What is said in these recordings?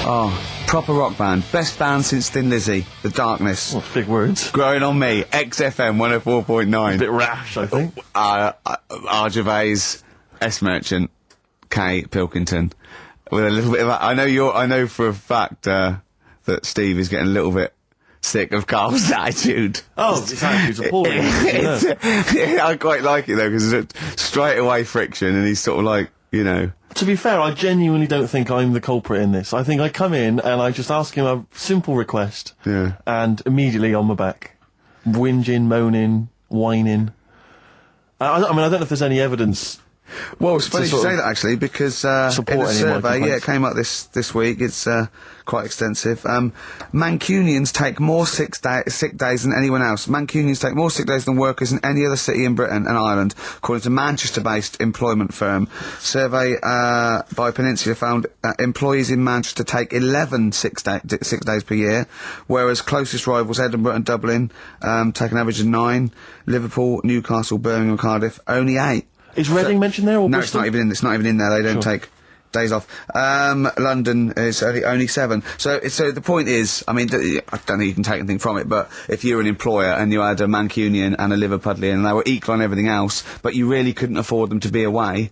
Oh, proper rock band. Best band since Thin Lizzy. The Darkness. Well, big words. Growing on Me. XFM 104.9. A bit rash, I think. R. Gervais. S. Merchant. K. Pilkington. With a little bit of... I know for a fact that Steve is getting a little bit sick of Karl's attitude. Oh, his attitude's appalling. Yeah, I quite like it though, because it's straight away friction, and he's sort of like, you know... To be fair, I genuinely don't think I'm the culprit in this. I think I come in and I just ask him a simple request, and immediately on my back. Whinging, moaning, whining. I mean, I don't know if there's any evidence... Well, it's funny you say that, actually, because in a survey, it came up this week, it's quite extensive. Mancunians take more sick days than anyone else. Mancunians take more sick days than workers in any other city in Britain and Ireland, according to Manchester-based employment firm. Survey by Peninsula found employees in Manchester take 11 sick days per year, whereas closest rivals Edinburgh and Dublin take an average of 9. Liverpool, Newcastle, Birmingham, Cardiff, only 8. Is Reading mentioned there, or no? Bristol? It's not even in there. They don't take days off. London is only 7. So the point is, I mean, I don't think you can take anything from it, but if you're an employer and you had a Mancunian and a Liverpudlian and they were equal on everything else, but you really couldn't afford them to be away,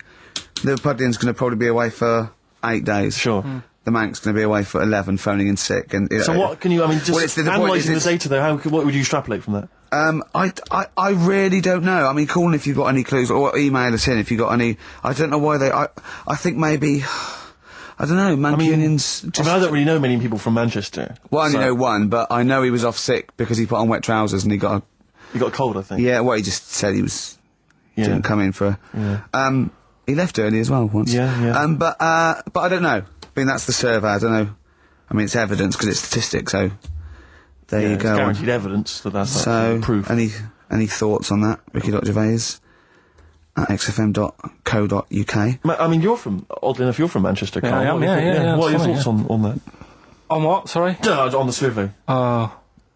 Liverpudlian's going to probably be away for 8 days. Sure. The Manc's going to be away for 11, phoning in sick. And so what can you? I mean, just analysing the data though, what would you extrapolate from that? I really don't know. I mean, call in if you've got any clues, or email us in if you've got any. I don't know why they. I think maybe. I don't know. Mancunians. I don't really know many people from Manchester. Well, I only know one, but I know he was off sick because he put on wet trousers and he got a cold, I think. Yeah. Well, he just said he was. Didn't come in for. He left early as well once. Yeah. But I don't know. I mean, that's the survey. I don't know. I mean, it's evidence because it's statistics. So there you go. It's guaranteed evidence that's proof. Any thoughts on that, Ricky.Gervais at xfm.co.uk? I mean, oddly enough, you're from Manchester, Karl. Yeah, I am, yeah. What are your thoughts on that? On what? Sorry. On the survey.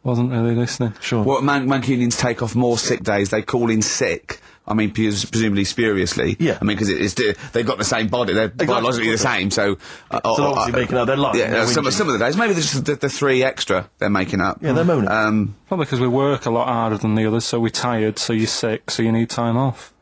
Wasn't really listening. Sure. Well, Mancunians take off more sick days. They call in sick. I mean, presumably spuriously. Yeah. I mean, because they've got the same body. They're biologically the same, so... so obviously making up their life. Yeah, some of the days. Maybe there's just the 3 extra they're making up. Yeah, they're moaning. Probably because we work a lot harder than the others, so we're tired, so you're sick, so you need time off.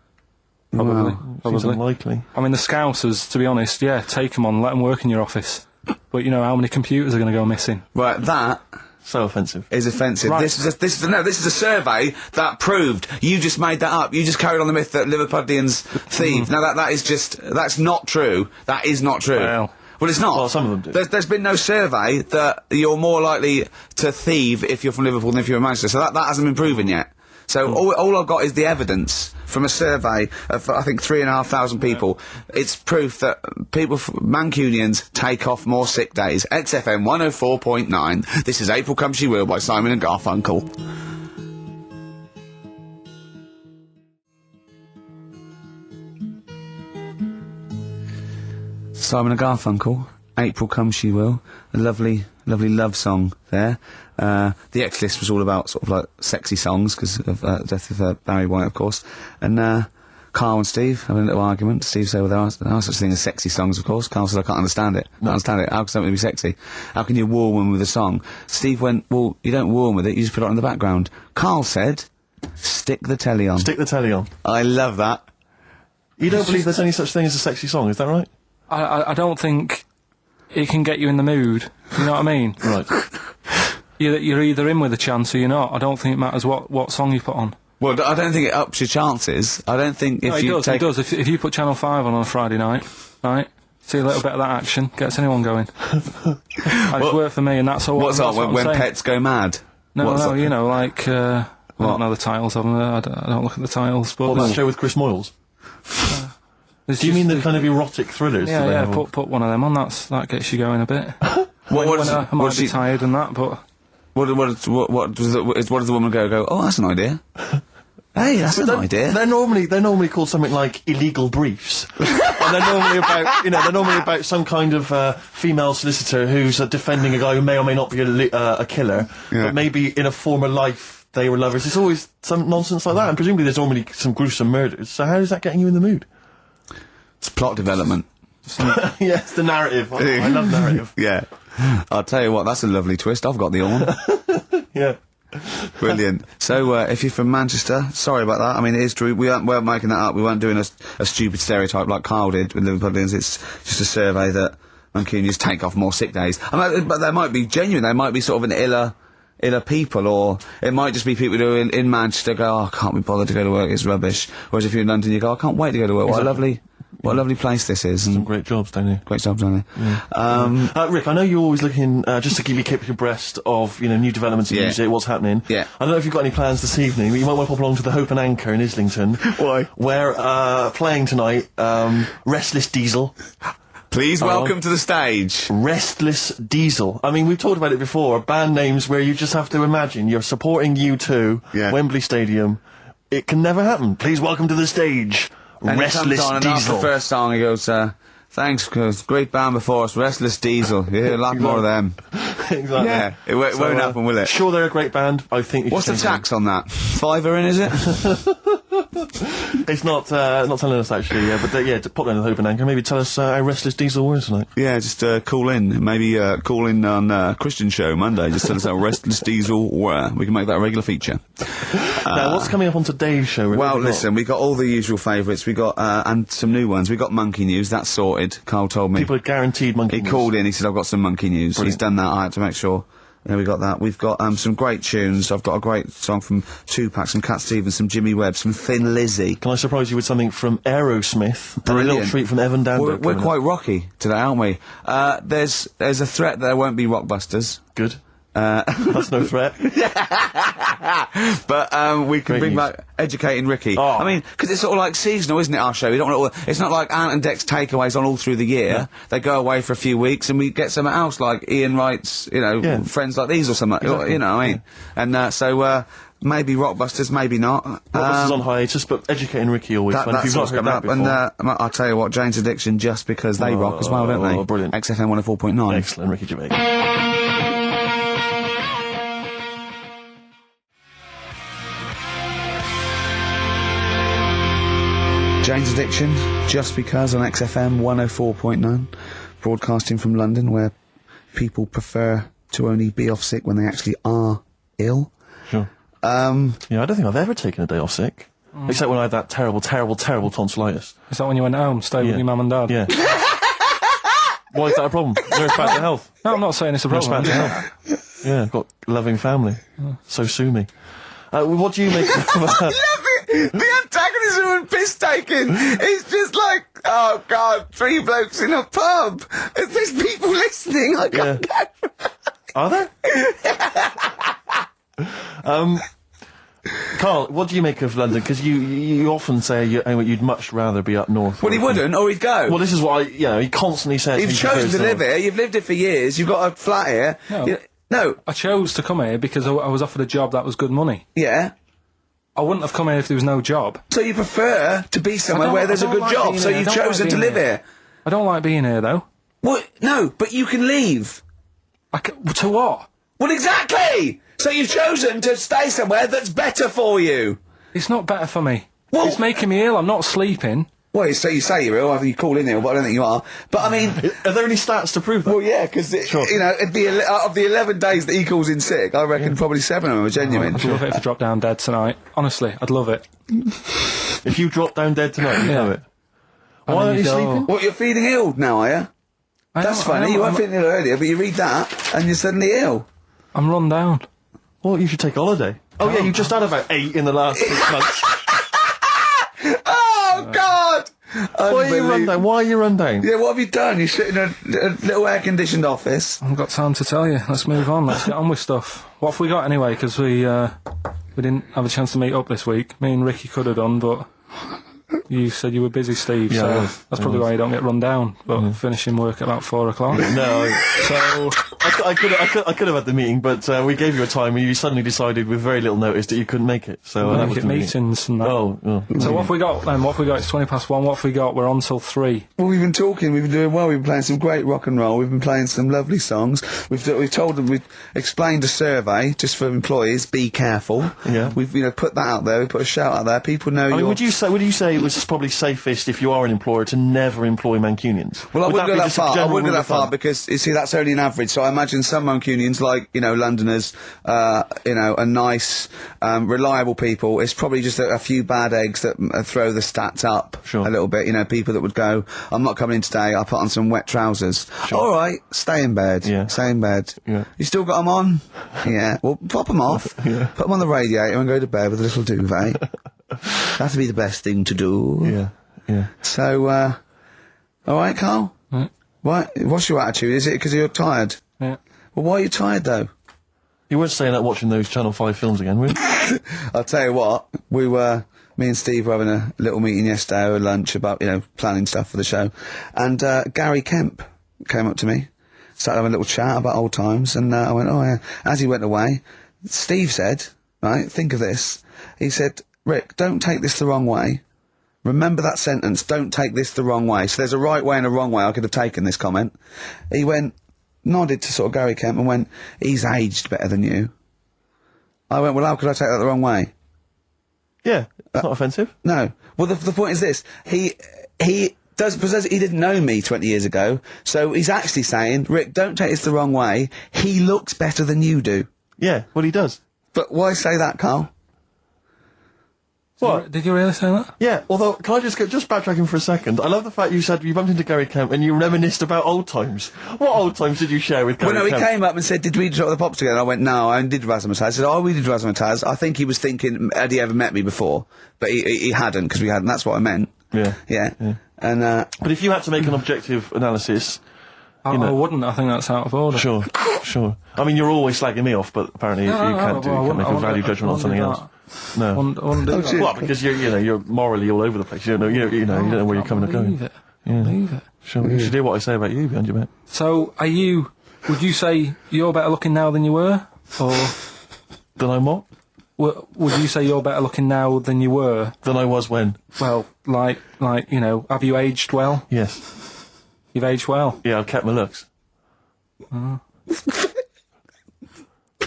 Probably. Seems unlikely. I mean, the Scousers, to be honest, take them on, let them work in your office. But you know how many computers are going to go missing? Right, that... So offensive. Is offensive. Right. This is a survey that proved. You just made that up. You just carried on the myth that Liverpudlians thieve. Now that's not true. That is not true. Well, it's not. Well, some of them do. There's been no survey that you're more likely to thieve if you're from Liverpool than if you're in Manchester. So that hasn't been proven yet. So all I've got is the evidence from a survey of, I think, 3,500 people. It's proof that Mancunians take off more sick days. XFM 104.9. This is April Come She Will by Simon and Garfunkel. Simon and Garfunkel, April Come She Will. A lovely love song there. The X-List was all about sort of like sexy songs because of the death of Barry White, of course. And Karl and Steve having a little argument. Steve said, well, there are such things as sexy songs, of course. Karl said, I can't understand it. How can something be sexy? How can you woo one with a song? Steve went, well, you don't woo one with it, you just put it on the background. Karl said, stick the telly on. Stick the telly on. I love that. You don't believe there's any such thing as a sexy song, is that right? I don't think it can get you in the mood. You know what I mean? Right. You're either in with a chance or you're not. I don't think it matters what song you put on. Well, I don't think it ups your chances. I don't think if you take... It does. If you put Channel 5 on a Friday night, right, see a little bit of that action, gets anyone going. It's worked for me, and that's all. What's on when pets go mad? No, you know, like... I don't know the titles of them. I don't look at the titles, but... Well, that show with Chris Moyles? Do you mean the kind of erotic thrillers? Yeah, put one of them on, that gets you going a bit. I might be tired and that, but... What does the woman go, oh, that's an idea. Hey, that's an idea. They're normally called something like illegal briefs. And they're normally about some kind of female solicitor who's defending a guy who may or may not be a killer, but maybe in a former life they were lovers. It's always some nonsense like that, and presumably there's normally some gruesome murders. So how is that getting you in the mood? It's plot development. Yes, the narrative. I love narrative. Yeah. I'll tell you what, that's a lovely twist. I've got the horn. Yeah. Brilliant. So, if you're from Manchester, sorry about that. I mean, it is true. We weren't making that up. We weren't doing a stupid stereotype like Karl did with Liverpudlians. It's just a survey that Mancunians take off more sick days. I mean, but they might be genuine. They might be sort of an iller people, or it might just be people who are in Manchester go, oh, I can't be bothered to go to work, it's rubbish. Whereas if you're in London, you go, I can't wait to go to work. Exactly. What a lovely place this is. Some great jobs, don't you? Great jobs, don't they? Yeah. Rick, I know you're always looking, just to keep abreast of, new developments in music, what's happening. Yeah. I don't know if you've got any plans this evening, but you might want to pop along to the Hope and Anchor in Islington. Why? Where, playing tonight, Restless Diesel. Please welcome to the stage. Restless Diesel. I mean, we've talked about it before, band names where you just have to imagine you're supporting U2, Wembley Stadium. It can never happen. Please welcome to the stage. And Restless Diesel. And after the first song, he goes, thanks, great band before us, Restless Diesel. You hear a lot more of them. Exactly. Yeah, it won't happen, will it? Sure, they're a great band. I think. What's the tax on that? £5 in, is it? It's not telling us actually. Yeah, but pop down to the Hope and Anchor. Maybe tell us how Restless Diesel was tonight. Yeah, just call in. Maybe call in on Christian Show Monday. Just tell us how Restless Diesel were. We can make that a regular feature. Now, what's coming up on today's show? Well, listen, we got all the usual favourites. We got and some new ones. We got Monkey News. That's sorted. Carl told me. People are guaranteed Monkey News. He called in. He said, "I've got some Monkey News." Brilliant. He's done that. I had to make sure. There we got that. We've got some great tunes. I've got a great song from Tupac, some Cat Stevens, some Jimmy Webb, some Thin Lizzy. Can I surprise you with something from Aerosmith? Brilliant. And a little treat from Evan Dando. We're quite rocky today, aren't we? There's a threat that there won't be Rockbusters. Good. That's no threat. But we can bring back Educating Ricky. Oh. I mean, because it's sort of like seasonal, isn't it, our show? We don't want it's not like Ant and Dec's takeaways on all through the year. Yeah. They go away for a few weeks and we get something else, like Ian Wright's, Friends Like These or something. Exactly. You know what I mean? And so maybe Rockbusters, maybe not. Rockbusters on hiatus, but Educating Ricky always fun. If you've not heard that before. And I'll tell you what, Jane's Addiction, just because they rock as well, don't they? Oh, brilliant. XFM 104.9. Excellent, Ricky Gervais. Jane's Addiction, just because, on XFM 104.9, broadcasting from London, where people prefer to only be off sick when they actually are ill. Sure. I don't think I've ever taken a day off sick. Except when I had that terrible tonsillitis. Is that when you went home, stayed with your mum and dad? Yeah. Why is that a problem? Nurse back to health. No, I'm not saying it's a problem. Nurse back to health. Yeah, I've got a loving family. So sue me. What do you make of that? The antagonism and piss-taking is just like, oh God, 3 blokes in a pub. There's people listening, I can't get... Are there? Karl, what do you make of London? Because you often say you'd much rather be up north. Well, he wouldn't, or he'd go. Well, this is what he constantly says. You've chosen to live here, you've lived here for years, you've got a flat here. No. I chose to come here because I was offered a job that was good money. Yeah. I wouldn't have come here if there was no job. So you prefer to be somewhere where there's a good job, so you've chosen to live here? I don't like being here, though. Well, no, but you can leave. To what? Well, exactly! So you've chosen to stay somewhere that's better for you. It's not better for me. Well, it's making me ill, I'm not sleeping. Well, you say you're ill, I think you call in ill, but I don't think you are. But, I mean... Are there any stats to prove that? Well, yeah, because, of the 11 days that he calls in sick, I reckon probably 7 of them are genuine. I'd love it if I dropped down dead tonight. Honestly, I'd love it. If you dropped down dead tonight, you'd love it. Why aren't you sleeping? What, you're feeling ill now, are you? That's funny, you weren't feeling ill earlier, but you read that, and you're suddenly ill. I'm run down. Well, you should take a holiday. Oh, yeah, you just had about 8 in the last 6 months. Oh, God! Why are you run down? Yeah, what have you done? You sit in a little air-conditioned office. I haven't got time to tell you. Let's move on. Let's get on with stuff. What have we got anyway? Because we didn't have a chance to meet up this week. Me and Ricky could have done, but you said you were busy, Steve, yeah, so that's probably why you don't get run down. But finishing work at about 4 o'clock. No, so I could have had the meeting, but we gave you a time and you suddenly decided with very little notice that you couldn't make it. So that was meetings and that. Oh. So what have we got then? What have we got? It's 1:20. What have we got? We're on till 3. Well, we've been talking. We've been doing well. We've been playing some great rock and roll. We've been playing some lovely songs. We've told them. We've explained a survey just for employees. Be careful. Yeah. We've put that out there. We put a shout out there. People know. Would you say it was it's probably safest if you are an employer to never employ Mancunians. Well, I wouldn't go that far. I wouldn't go that far because, you see, that's only an average. So I imagine some Mancunians, like, you know, Londoners, you know, are nice, reliable people. It's probably just a few bad eggs that throw the stats up a little bit. You know, people that would go, I'm not coming in today, I'll put on some wet trousers. All right, stay in bed. Yeah. Stay in bed. Yeah. You still got them on? Yeah. Well, pop them off. Yeah. Put them on the radiator and go to bed with a little duvet. That'd be the best thing to do. Yeah. Yeah. So, all right, Karl? Right. What's your attitude? Is it because you're tired? Yeah. Well, why are you tired, though? You weren't staying up watching those Channel 5 films again, were you? I'll tell you what, me and Steve were having a little meeting yesterday over lunch about, you know, planning stuff for the show. And, Gary Kemp came up to me, started having a little chat about old times, and, I went, oh yeah. As he went away, Steve said, right, think of this. He said, Rick, don't take this the wrong way. Remember that sentence, don't take this the wrong way. So there's a right way and a wrong way I could have taken this comment. He went, nodded to sort of Gary Kemp and went, he's aged better than you. I went, well, how could I take that the wrong way? Yeah, it's not offensive. No. Well, the point is this. He didn't know me 20 years ago, so he's actually saying, Rick, don't take this the wrong way. He looks better than you do. Yeah, well, he does. But why say that, Karl? What? Did you really say that? Yeah, although, can I just backtracking for a second? I love the fact you said you bumped into Gary Kemp and you reminisced about old times. What old times did you share with Gary Well, no, Kemp? he came up and said, did we drop the pops together? I went, no, I did Razzmatazz. I said, oh, we did Razzmatazz. I think he was thinking, had he ever met me before? But he hadn't, because we hadn't. That's what I meant. Yeah. Yeah. And, but if you had to make an objective analysis... I wouldn't. I think that's out of order. Sure, sure. I mean, you're always slagging me off, but apparently you can't make a value judgment on something else. No. I wouldn't do that. Well, because you're morally all over the place. You don't know where you're coming and going. Believe it. Believe it. Sure. You should hear what I say about you behind your back. So, would you say you're better looking now than you were? Or... Than I'm what? Would you say you're better looking now than you were? Than I was when? Well, like, you know, have you aged well? Yes. You've aged well? Yeah, I've kept my looks. Bit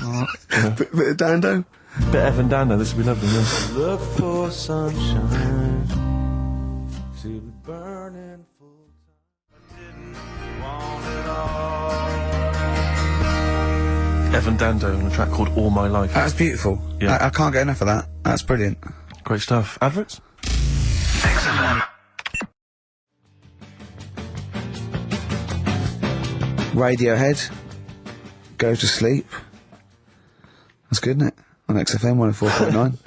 of Dando? Bit Evan Dando, this would be lovely, yes. Look for sunshine, see it burning full time. I didn't want it all. Evan Dando on a track called All My Life. That's beautiful. Yeah. I can't get enough of that. That's brilliant. Great stuff. Adverts? Excellent. Radiohead, Go to Sleep. That's good, isn't it? On XFM 104.9.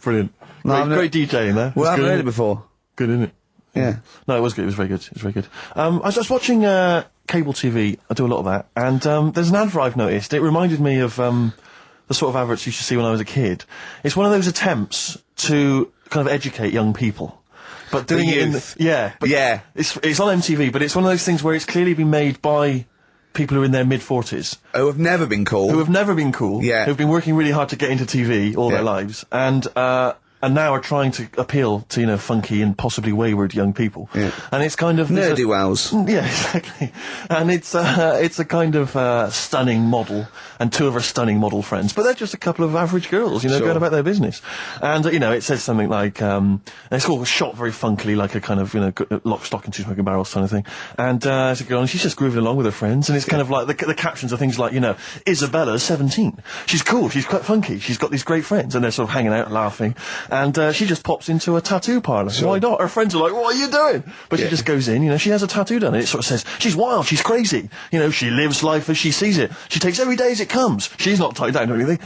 Brilliant. Great DJing there. Well, I haven't heard it before. Good, isn't it? Yeah. No, it was good. It was very good. It was very good. I was watching cable TV. I do a lot of that. And there's an advert I've noticed. It reminded me of the sort of adverts you used to see when I was a kid. It's one of those attempts to kind of educate young people. But doing it in yeah. It's on MTV, but it's one of those things where it's clearly been made by people who are in their mid-40s. Who have never been cool. Who have never been cool. Yeah. Who've been working really hard to get into TV all their lives. And now are trying to appeal to, you know, funky and possibly wayward young people. Yeah. And it's kind of... Nerdy-wells. Yeah, exactly. And it's a kind of stunning model, and two of her stunning model friends, but they're just a couple of average girls, you know, going about their business. And, you know, it says something like, and it's all shot very funkily, like a kind of, you know, lock, stock and two smoking barrels kind of thing. And it's a girl, and she's just grooving along with her friends, and it's kind of like, the captions are things like, you know, Isabella's 17. She's cool, she's quite funky, she's got these great friends, and they're sort of hanging out, laughing. And she just pops into a tattoo parlour. Why not? Her friends are like, what are you doing? But she just goes in, you know, she has a tattoo done, and it sort of says, she's wild, she's crazy. You know, she lives life as she sees it. She takes every day as it comes. She's not tied down to anything.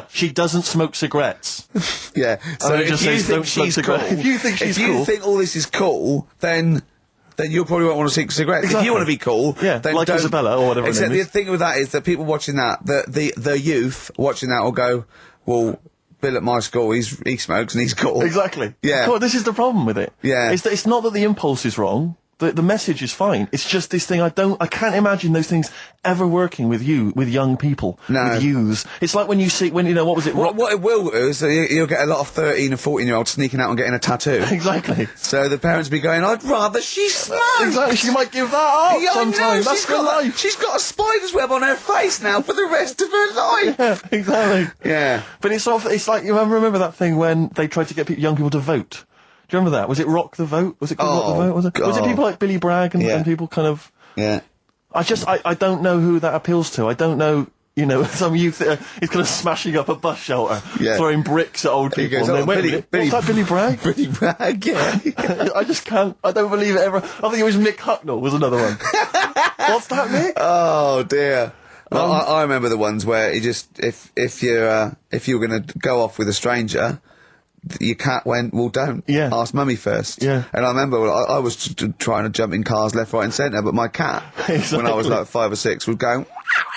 She doesn't smoke cigarettes. Yeah. So if you think she's cool, if you think all this is cool, then you probably won't want to smoke cigarettes. Exactly. If you want to be cool, then like don't. Isabella or whatever. Except the thing with that is that people watching that, the youth watching that will go, well, Bill at my school, he smokes and he's cool. Exactly. Yeah. Well, this is the problem with it. Yeah. It's not that the impulse is wrong. The message is fine. It's just this thing I can't imagine those things ever working with young people. No. With youths. It's like when you know, what was it? What it will do is you'll get a lot of 13 and 14-year-olds sneaking out and getting a tattoo. Exactly. So the parents will be going, I'd rather she smoked. Exactly. She might give that up sometime. That's her life. She's got a spider's web on her face now for the rest of her life. Yeah, exactly. Yeah. But it's like, you remember that thing when they tried to get young people to vote? Do you remember that? Was it Rock the Vote? Was it called Rock the Vote? Was it people like Billy Bragg and people kind of... Yeah. I don't know who that appeals to. I don't know, some youth is kind of smashing up a bus shelter, throwing bricks at old people. Goes, and then, wait a minute, what's that, Billy Bragg? Billy Bragg, yeah. I just can't, I don't believe it ever. I think it was Mick Hucknall was another one. What's that, Mick? Oh, dear. Well, I remember the ones where you just, if you were going to go off with a stranger, your cat went, well, don't. Yeah. Ask mummy first. Yeah. And I remember I was trying to jump in cars left, right and centre, but my cat, when I was like 5 or 6, would go,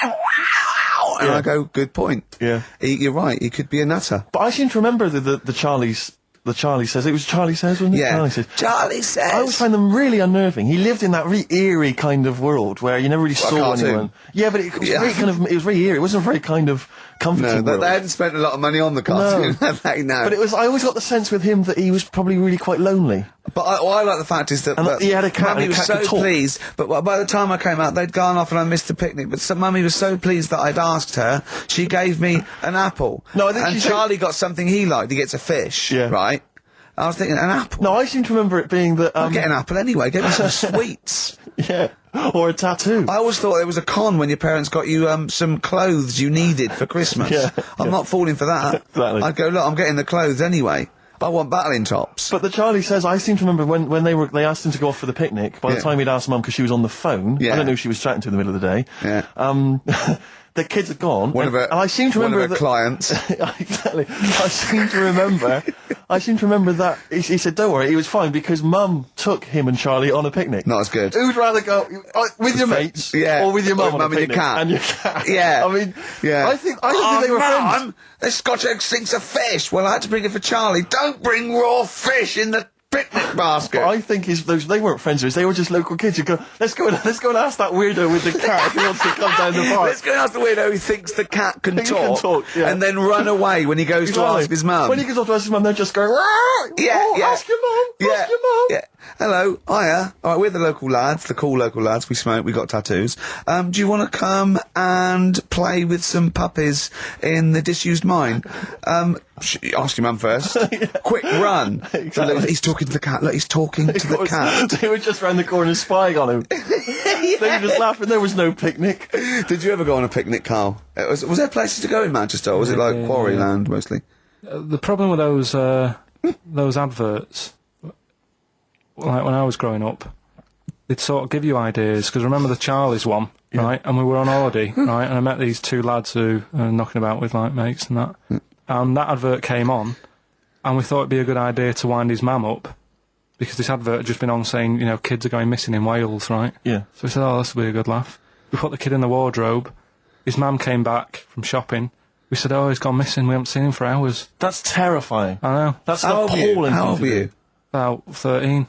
and I go, good point. Yeah. You're right, he could be a nutter. But I seem to remember the Charlie's... The Charlie Says. It was Charlie Says, wasn't it? Yeah. Charlie Says. Charlie Says. I always find them really unnerving. He lived in that really eerie kind of world where you never really saw anyone. Yeah, but it was very it was very eerie. It wasn't very kind of comforting. No, they hadn't spent a lot of money on the cartoon. No. No. But I always got the sense with him that he was probably really quite lonely. But I like the fact is that he had a cat. Mummy was so pleased. But by the time I came out, they'd gone off and I missed the picnic. But Mummy was so pleased that I'd asked her. She gave me an apple. No, I think Charlie got something he liked. He gets a fish. Yeah. Right. I was thinking, an apple? No, I seem to remember it being that... I'll get an apple anyway, get me some sweets. Yeah, or a tattoo. I always thought there was a con when your parents got you some clothes you needed for Christmas. I'm not falling for that. Exactly. I'd go, look, I'm getting the clothes anyway. I want battling tops. But the Charlie Says, I seem to remember when they asked him to go off for the picnic, by the time he'd asked Mum, because she was on the phone, I don't know who she was chatting to in the middle of the day, the kids had gone, and I seem to remember one of her clients. Exactly. I seem to remember that he said, "Don't worry, he was fine because Mum took him and Charlie on a picnic." Not as good. Who'd rather go with your mates, or with your mum on a picnic? And your cat. Yeah. I mean, I think they were friends. This Scotch egg stinks of fish. Well, I had to bring it for Charlie. Don't bring raw fish in the picnic basket. But I think they weren't friends with us. They were just local kids. You go, let's go and ask that weirdo with the cat if he wants to come down the park. Let's go and ask the weirdo who thinks the cat can talk, and then run away when he goes to ask his mum. When he goes off to ask his mum, they're just going, ask your mum, ask your mum. Yeah. Hello, hiya. All right, we're the local lads, the cool local lads. We smoke, we got tattoos. Do you want to come and play with some puppies in the disused mine? Ask your mum first. Quick, run. Exactly. Look, he's talking to the cat. Look, he's talking to the cat. They were just round the corner spying on him. They were just laughing. There was no picnic. Did you ever go on a picnic, Karl? Was there places to go in Manchester, or was it like Quarryland mostly? The problem with those adverts, like when I was growing up, they'd sort of give you ideas, because remember the Charlie's one, right? And we were on holiday, right? And I met these two lads who are knocking about with like mates and that. And that advert came on, and we thought it'd be a good idea to wind his mum up, because this advert had just been on saying, kids are going missing in Wales, right? Yeah. So we said, oh, this will be a good laugh. We put the kid in the wardrobe. His mum came back from shopping. We said, oh, he's gone missing. We haven't seen him for hours. That's terrifying. I know. That's appalling. How old were you? About 13.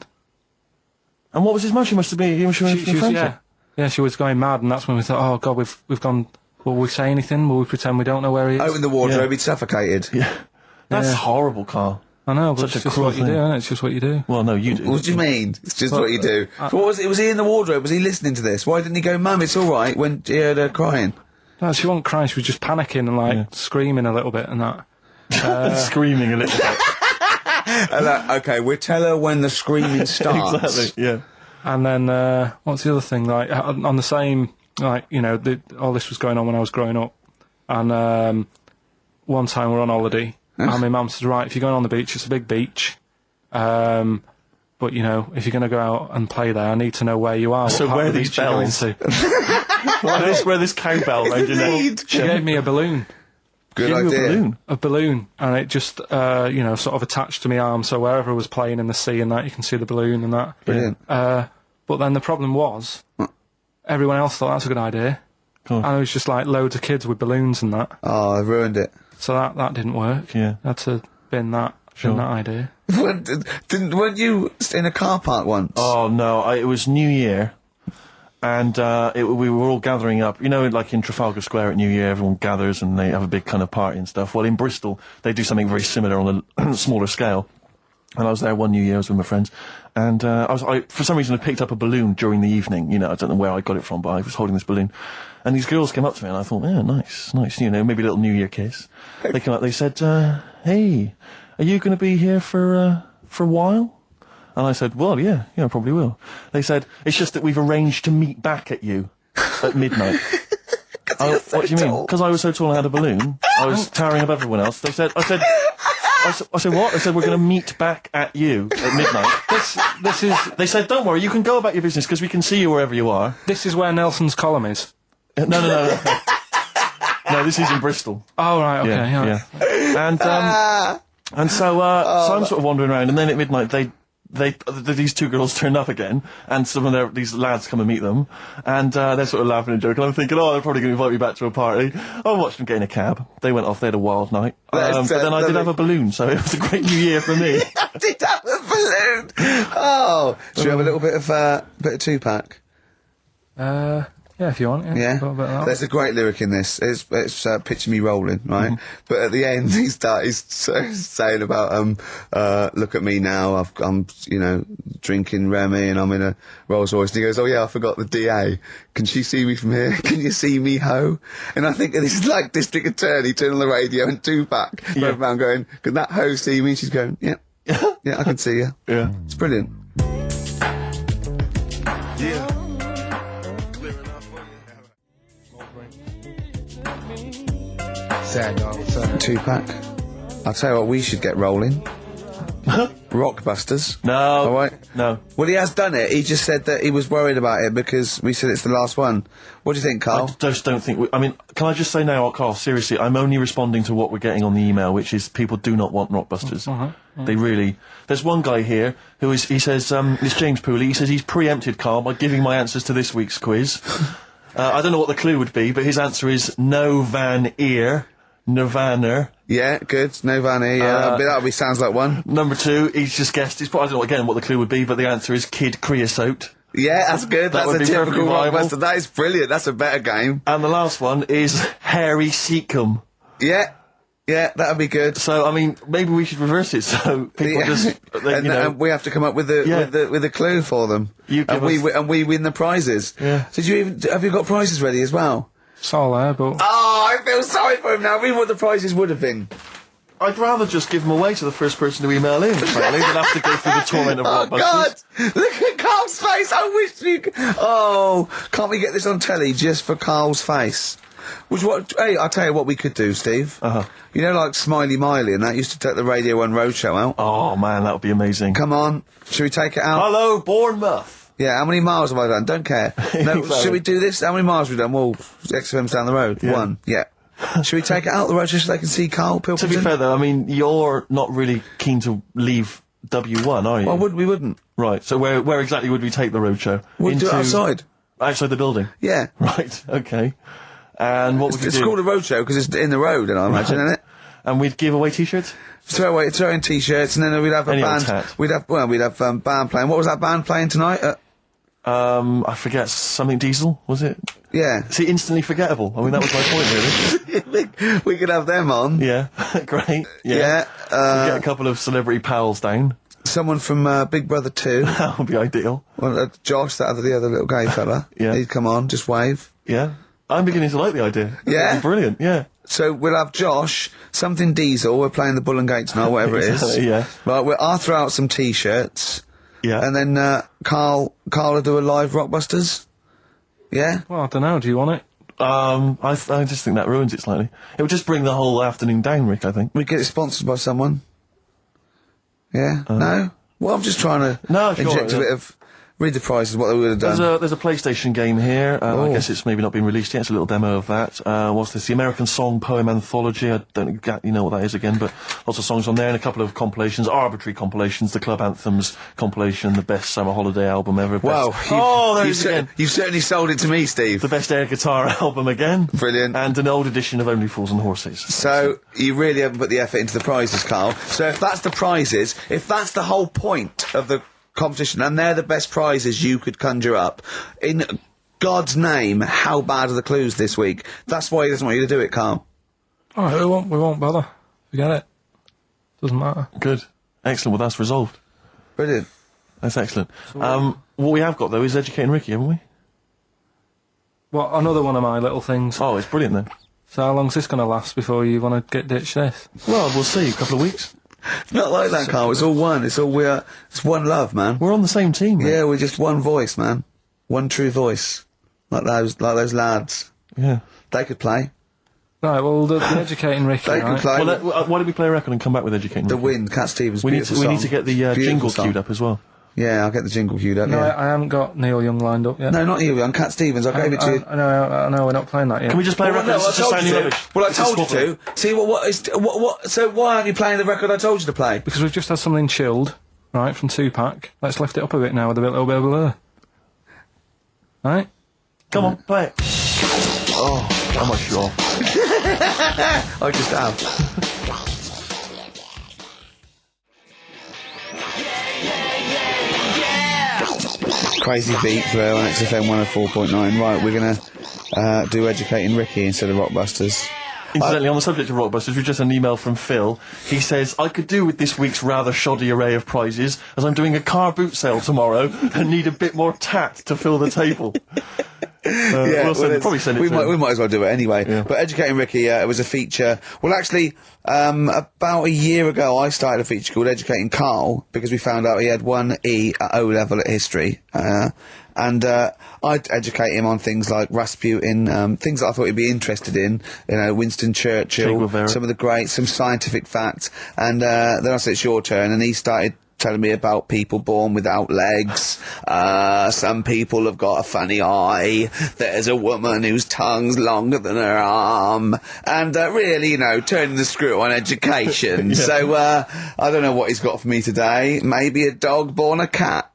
And what was his mum? She must have been... She was going mad, and that's when we thought, oh, God, we've gone... Will we say anything? Will we pretend we don't know where he is? Open the wardrobe, he'd suffocated. Yeah. That's horrible, Karl. I know, but it's just what you do, isn't it? It's just what you do. Well, no, you do. What do you mean? It's just what you do. Was he in the wardrobe? Was he listening to this? Why didn't he go, Mum, it's all right, when he heard her crying? No, she wasn't crying, she was just panicking and, screaming a little bit and that. Screaming a little bit. Okay, we'll tell her when the screaming starts. Exactly, yeah. And then, what's the other thing? Like, on the same, all this was going on when I was growing up. And one time we're on holiday, and my mum said, right, if you're going on the beach, it's a big beach. But, if you're going to go out and play there, I need to know where you are. So where are these bells? Where this cowbell around your neck? She gave me a balloon. Good idea. A balloon, and it just, sort of attached to my arm, so wherever I was playing in the sea and that, you can see the balloon and that. Brilliant. But then the problem was, everyone else thought that's a good idea. Cool. And it was just like loads of kids with balloons and that. Oh, I ruined it. So that didn't work. Yeah. I had to bin that idea. Weren't you in a car park once? Oh, no, it was New Year. And we were all gathering up. Like in Trafalgar Square at New Year, everyone gathers and they have a big kind of party and stuff. Well, in Bristol, they do something very similar on a smaller scale. And I was there one New Year, I was with my friends. And for some reason, I picked up a balloon during the evening. I don't know where I got it from, but I was holding this balloon. And these girls came up to me, and I thought, yeah, nice, maybe a little New Year kiss. They came up, they said, hey, are you going to be here for for a while? And I said, well, yeah, I probably will. They said, it's just that we've arranged to meet back at you at midnight. What do you mean? Because I was so tall and had a balloon, I was towering above everyone else. I said, what? They said, we're going to meet back at you at midnight. They said, don't worry, you can go about your business because we can see you wherever you are. This is where Nelson's column is. No. No, this is in Bristol. Oh, right, okay, yeah. And so I'm sort of wandering around, and then at midnight these two girls turn up again, and some of these lads come and meet them, and they're sort of laughing and joking. I'm thinking, they're probably going to invite me back to a party. I watched them get in a cab. They went off. They had a wild night. But then I did have a balloon, so it was a great New Year for me. I did have a balloon. Oh, should we have a little bit of Tupac? Yeah, if you want. Yeah. There's a great lyric in this. It's picture me rolling, right? But at the end, he's saying about look at me now. I'm drinking Remy and I'm in a Rolls Royce. And he goes, oh yeah, I forgot the DA. Can she see me from here? Can you see me, ho? And I think this is like District Attorney turning on the radio and Tupac going around going, can that ho see me? She's going, yeah, I can see you. Yeah, it's brilliant. Yeah. Sad, Tupac. I'll tell you what, we should get rolling. Rockbusters. No. All right? No. Well, he has done it. He just said that he was worried about it because we said it's the last one. What do you think, Karl? I just don't think... I mean, can I just say now, Karl, seriously, I'm only responding to what we're getting on the email, which is people do not want Rockbusters. They really... There's one guy here he says, it's James Pooley, he says he's preempted Karl by giving my answers to this week's quiz. I don't know what the clue would be, but his answer is no van ear. Nirvana. Yeah, good. Nirvana, yeah. That'll be sounds like one. Number 2, he's just guessed. I don't know again what the clue would be, but the answer is Kid Creosote. Yeah, that's good. That's a typical Rockbuster. That is brilliant. That's a better game. And the last one is Harry Seacombe. Yeah, that'd be good. So, I mean, maybe we should reverse it so people just... and we have to come up with a clue for them. And we win the prizes. Yeah. Have you got prizes ready as well? It's all there, but... Oh, I feel sorry for him now. I mean, what the prizes would have been. I'd rather just give them away to the first person to email in, frankly, than have to go through the torment of Rockbusters. Oh, God! Look at Karl's face! I wish you could... Oh, can't we get this on telly just for Karl's face? Hey, I'll tell you what we could do, Steve. You know, like Smiley Miley and that used to take the Radio 1 Roadshow out? Oh, man, that would be amazing. Come on. Should we take it out? Hello, Bournemouth. Yeah, how many miles have I done? Don't care. No, should we do this? How many miles have we done? Well, XFM's down the road. Yeah. 1. Yeah. Should we take it out the road just so they can see Karl Pilkington? To be fair, though, I mean, you're not really keen to leave W1, are you? Well, we wouldn't. Right, so where exactly would we take the roadshow? We'd do it outside. Outside the building? Yeah. Right, okay. And what would we do? It's called a roadshow because it's in the road, I imagine, isn't it? And we'd give away T-shirts? Throw in T-shirts, and then we'd have a band. We'd have band playing. What was that band playing tonight? I forget, something Diesel, was it? Yeah. See, instantly forgettable. I mean, that was my point, really. We could have them on. Yeah, great. Yeah. Get a couple of celebrity pals down. Someone from Big Brother 2. That would be ideal. Well, Josh, the other little gay fella. Yeah. He'd come on, just wave. Yeah. I'm beginning to like the idea. Yeah? That'd be brilliant, yeah. So we'll have Josh, something Diesel, we're playing the Bull and Gate tonight, whatever it is. Yeah. Right, I'll throw out some T-shirts. Yeah. And then Karl will do a live Rockbusters. Yeah? Well, I don't know, do you want it? I just think that ruins it slightly. It would just bring the whole afternoon down, Rick, I think. We get it sponsored by someone. Yeah? No? Well, I'm just trying to inject a bit of... Read the prizes, what they would have done. There's a PlayStation game here. I guess it's maybe not been released yet. It's a little demo of that. What's this? The American Song Poem Anthology. I don't exactly know what that is again, but lots of songs on there and a couple of compilations, arbitrary compilations, the Club Anthems compilation, the best summer holiday album ever. Wow. There it is again. You've certainly sold it to me, Steve. The best air guitar album again. Brilliant. And an old edition of Only Fools and Horses. So, you really haven't put the effort into the prizes, Karl. So if that's the prizes, if that's the whole point of the competition, and they're the best prizes you could conjure up, in God's name, how bad are the clues this week? That's why he doesn't want you to do it, Karl. Oh, we won't bother. Forget it. Doesn't matter. Good. Excellent. Well, that's resolved. Brilliant. That's excellent. What we have got, though, is Educating Ricky, haven't we? What, another one of my little things? Oh, it's brilliant, then. So how long's this going to last before you want to get ditch this? Well, we'll see. A couple of weeks. Not like that, Karl. It's all one. It's one love, man. We're on the same team, man. Yeah, we're just one voice, man. One true voice. Like those lads. Yeah. They could play. Right, well, the Educating Ricky, They could play. Well, why don't we play a record and come back with Educating The Ricky? Wind, Cat Stevens. We need beautiful to get the Beautiful jingle song. queued up as well. Yeah, I'll get the jingle queued up. No, Yeah. I haven't got Neil Young lined up yet. No, not you. I'm Cat Stevens. I gave it to you. I know, we're not playing that yet. Can we just play a record? Well, It's just sounding rubbish. Well, I Let's just told you swap it. to. See what? So why aren't you playing the record I told you to play? Because we've just had something chilled, right, from Tupac. Let's lift it up a bit now with a little bit of blur. Right? Come on, play it. Oh, how much you off? I just have. Crazy beat there on XFM 104.9. Right, we're gonna do Educating Ricky instead of Rockbusters. Incidentally, on the subject of Rockbusters, we've just had an email from Phil. He says, I could do with this week's rather shoddy array of prizes, as I'm doing a car boot sale tomorrow and need a bit more tact to fill the table. Probably send it we to might, him. we might as well do it anyway. Yeah. But Educating Ricky, it was a feature. Well, actually, about a year ago, I started a feature called Educating Karl because we found out he had 1 E at O level at history. And I'd educate him on things like Rasputin, things that I thought he'd be interested in, you know, Winston Churchill, some of the greats, some scientific facts. And then I said, it's your turn, and he started telling me about people born without legs. Some people have got a funny eye. There's a woman whose tongue's longer than her arm. And really, you know, turning the screw on education. Yeah. So I don't know what he's got for me today. Maybe a dog born a cat.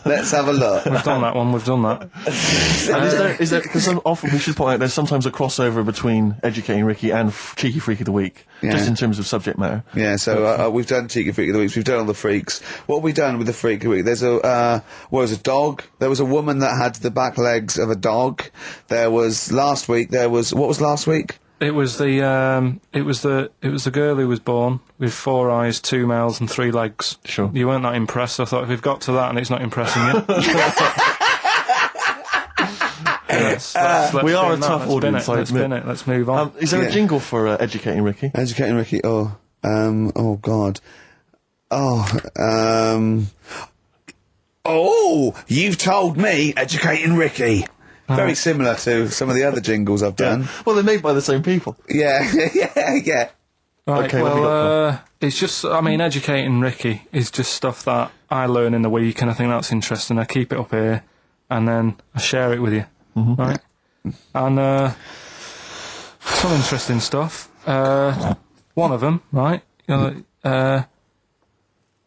Let's have a look. We've done that one, we've done that. And is there, because often we should point out there's sometimes a crossover between Educating Ricky and Cheeky Freak of the Week, just in terms of subject matter. Yeah, so we've done Cheeky Freak of the Week, we've done all the freaks. What have we done with the Freak of the Week? There's a dog. There was a woman that had the back legs of a dog. There was, last week, what was last week? It was the girl who was born with 4 eyes, 2 mouths and 3 legs. Sure. You weren't that impressed, so I thought if we've got to that and it's not impressing you. We are a tough audience, I Let's admit. spin it, let's move on. Is there a jingle for Educating Ricky? Educating Ricky, oh God. You've told me Educating Ricky. Very similar to some of the other jingles I've done. Well, they're made by the same people. Yeah, yeah. Right, Okay, what have you got, it's just, I mean, Educating Ricky is just stuff that I learn in the week, and I think that's interesting. I keep it up here, and then I share it with you, right? And some interesting stuff. One of them, right? You know,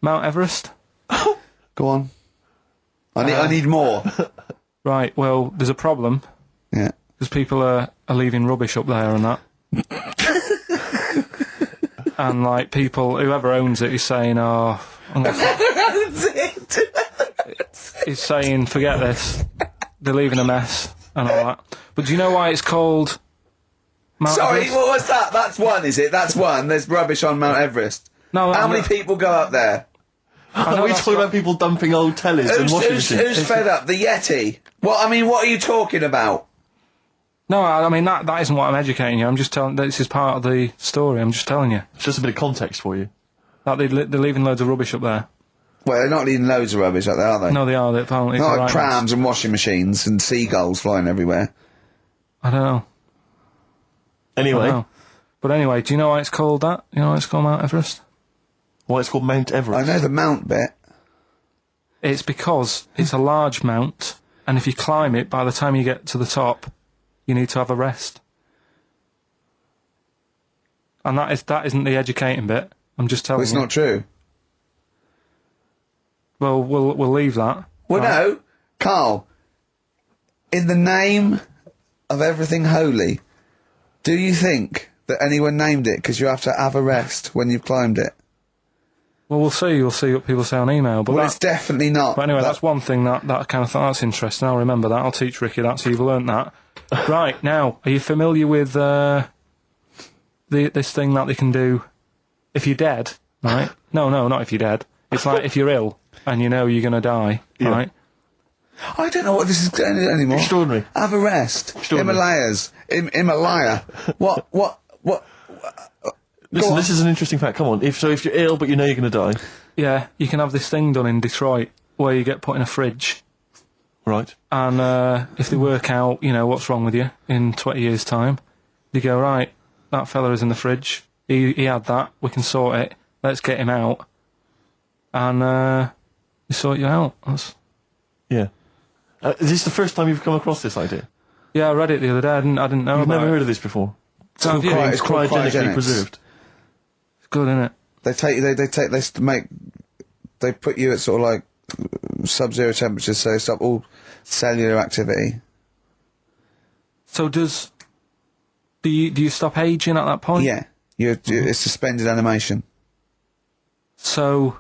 Mount Everest. Go on. I need more. Right. Well, there's a problem Yeah. because people are leaving rubbish up there and that. And like people, whoever owns it is saying, "Oh, he's saying, forget this. They're leaving a mess and all that." But do you know why it's called Mount Sorry, Everest? what was that? That's one, is it? That's one. There's rubbish on Mount Everest. No, How many people go up there? Are we talking about people dumping old tellies and washing machines? Who's fed up? The Yeti? What are you talking about? No, I mean that isn't what I'm educating you. I'm just telling. This is part of the story. I'm just telling you. It's just a bit of context for you. That they're leaving loads of rubbish up there. Well, they're not leaving loads of rubbish up there, are they? No, they are. They apparently. Not it's like the right prams and washing machines and seagulls flying everywhere. I don't know. I Anyway, don't know. But anyway, do you know why it's called that? You know why it's called Mount Everest? why it's called Mount I Everest? know the mount bit. It's because it's a large mount, and if you climb it, by the time you get to the top, you need to have a rest. And that isn't the educating bit. I'm just telling Well, it's you. not true. Well, we'll leave that. Well, Right. no, Karl. In the name of everything holy, do you think that anyone named it because you have to have a rest when you've climbed it? Well, we'll see. You'll see what people say on email. But Well, that, it's definitely not. But anyway, that's one thing that I kind of thought that's interesting. I'll remember that. I'll teach Ricky that, so you've learnt that. Right, now, are you familiar with this thing that they can do if you're dead, right? No, not if you're dead. It's like if you're ill and you know you're going to die, right? I don't know what this is anymore. Extraordinary. Have a rest. Extraordinary. Himalayas. Himalaya. What? Listen, this is an interesting fact. Come on. If you're ill but you know you're going to die, Yeah, you can have this thing done in Detroit where you get put in a fridge, right? and if they work out, what's wrong with you in 20 years' time, they go, right, that fella is in the fridge. He had that. We can sort it. Let's get him out, and they sort you out. Yeah. Is this the first time you've come across this idea? Yeah, I read it the other day. I didn't know. You've about never it. heard of this before. It's called Cryogenically preserved. It's good, isn't it? They put you at sort of like sub-zero temperatures, so stop all cellular activity. So do you stop aging at that point? Yeah, it's suspended animation. So,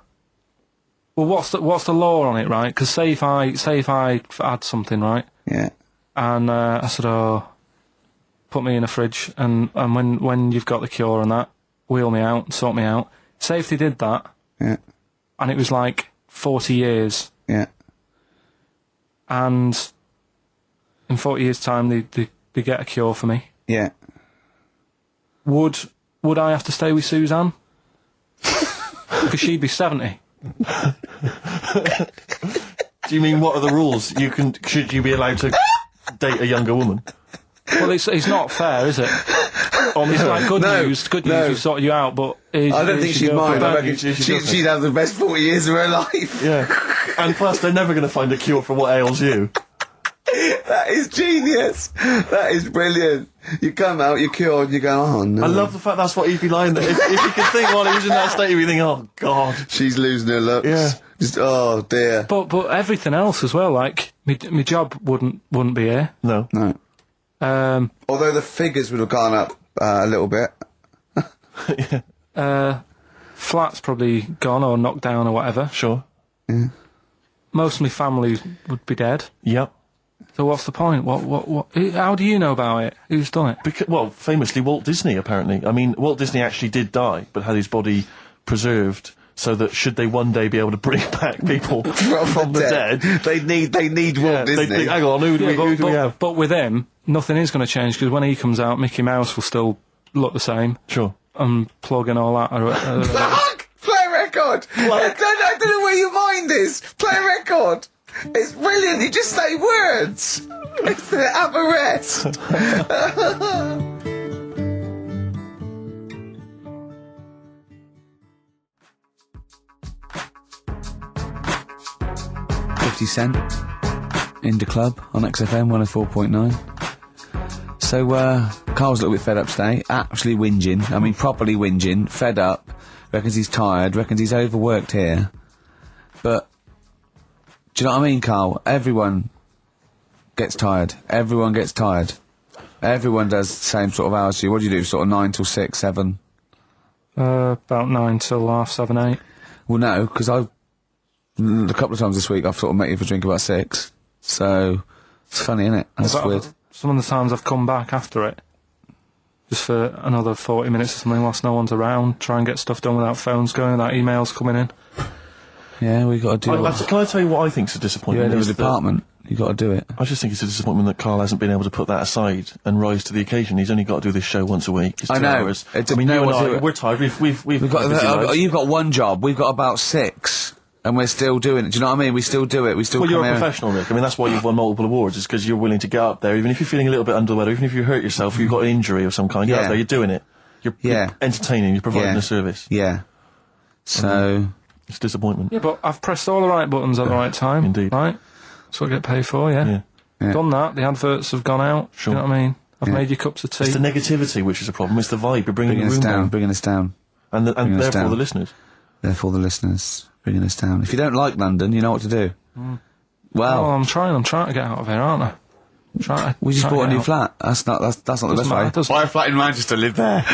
well, what's the law on it, right? Because say if I had something, right? Yeah. And I said, put me in a fridge, and when you've got the cure and that, wheel me out, sort me out. Say if they did that. Yeah. And it was like 40 years. Yeah. And in 40 years' time, they get a cure for me. Yeah. Would I have to stay with Suzanne? Because she'd be 70. Do you mean what are the rules? Should you be allowed to date a younger woman? Well, it's not fair, is it? It's like good news, we've sorted you out, but... I don't think she'd mind. I reckon she'd have the best 40 years of her life. Yeah. And plus, they're never going to find a cure for what ails you. That is genius. That is brilliant. You come out, you're cured, you go, oh no. I love the fact that's what he'd be lying there. If you could think while he was in that state, you'd be thinking, oh god. She's losing her looks. Yeah. Just, oh dear. But everything else as well, like, my job wouldn't be here. No. Although the figures would have gone up a little bit. Flat's probably gone or knocked down or whatever. Sure. Yeah. Most of my family would be dead. Yep. So what's the point? What? How do you know about it? Who's done it? Well, famously Walt Disney, apparently. I mean, Walt Disney actually did die, but had his body preserved so that should they one day be able to bring back people from the dead, they need Walt Disney. They'd think, hang on, who do we have? But with him, nothing is going to change, because when he comes out, Mickey Mouse will still look the same. Sure. And plug and all that. Fuck! Play a record! I don't know where your mind is. Play a record. It's brilliant. You just say words. It's the upper rest. 50 Cent in the club on XFM 104.9. So, Karl's a little bit fed up today, actually whinging, I mean properly whinging, fed up, reckons he's tired, reckons he's overworked here. But, do you know what I mean, Karl? Everyone gets tired. Everyone gets tired. Everyone does the same sort of hours as you. What do you do, sort of 9 till 6, 7? About 9 till 7, 8. Well, no, because a couple of times this week I've sort of met you for a drink about 6. So, it's funny, isn't it? That's weird. Some of the times I've come back after it, just for another 40 minutes or something whilst no one's around, try and get stuff done without phones going, without emails coming in. Yeah, we got to do it. Can I tell you what I think's a disappointment? Yeah, the department. You got to do it. I just think it's a disappointment that Karl hasn't been able to put that aside and rise to the occasion. He's only got to do this show once a week. It's 2 hours. I mean, you and I, we're tired. We've got. You've got one job. We've got about 6, and we're still doing it. Do you know what I mean? We still do it. We still. Well, you're a professional, Rick. I mean, that's why you've won multiple awards. Is because you're willing to get up there, even if you're feeling a little bit under the weather, even if you hurt yourself, or you've got an injury of some kind. You're out there. You're doing it. You're entertaining. You're providing a service. Yeah. So. It's a disappointment. Yeah, but I've pressed all the right buttons at the right time. Indeed. Right? That's what I get paid for, yeah. Done that, the adverts have gone out. Sure. You know what I mean? I've made you cups of tea. It's the negativity which is a problem. It's the vibe. You're bringing us down. Bringing us down. And therefore the listeners. Therefore the listeners. Bringing us down. If you don't like London, you know what to do. Well... I'm trying to get out of here, aren't I? We just bought a new flat. That's not the best way. Buy a flat in Manchester, live there.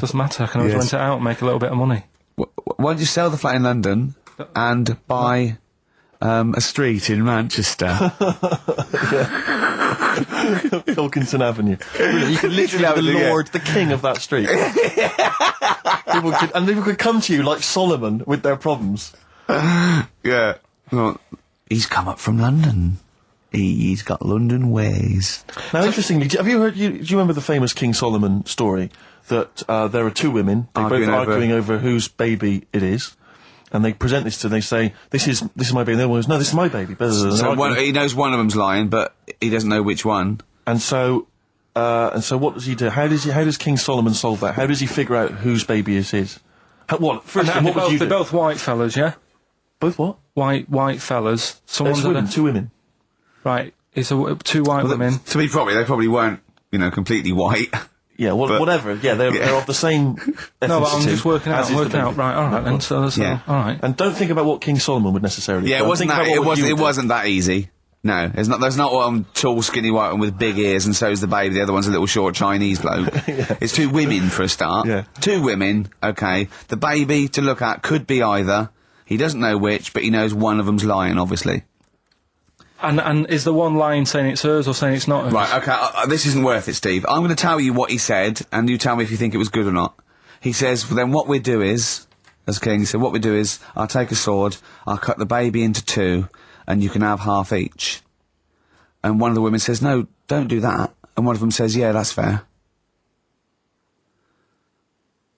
Doesn't matter, I can always rent it out and make a little bit of money. Why don't you sell the flat in London and buy a street in Manchester? Pilkington Avenue. You could literally be the king of that street. People could come to you like Solomon with their problems. Yeah. Well, he's come up from London. He's got London ways. Now, interestingly, have you heard? Do you remember the famous King Solomon story that there are two women, they're both arguing over whose baby it is. And they present this to them, they say, this is my baby, and the other one goes, no, this is my baby. So he knows one of them's lying, but he doesn't know which one. And so what does he do? How does King Solomon solve that? How does he figure out whose baby is his? What would you do? They're both white fellas, yeah? Both what? White fellas. Two women. Right, it's two white women. To be probably, they probably weren't, completely white. Yeah, whatever. Yeah, they're of the same ethnicity. No, but I'm just working out. Right, all right, then. So, all right. And don't think about what King Solomon would necessarily. Yeah, it wasn't that easy. No, there's not one tall, skinny white one with big ears, and so's the baby. The other one's a little short Chinese bloke. Yeah. It's two women for a start. Yeah. Two women. Okay. The baby to look at could be either. He doesn't know which, but he knows one of them's lying, obviously. And is the one lying saying it's hers or saying it's not hers? Right, okay, this isn't worth it, Steve. I'm going to tell you what he said, and you tell me if you think it was good or not. He says, well, then what we do is, as king, he said, what we do is, I'll take a sword, I'll cut the baby into two, and you can have half each. And one of the women says, no, don't do that. And one of them says, yeah, that's fair.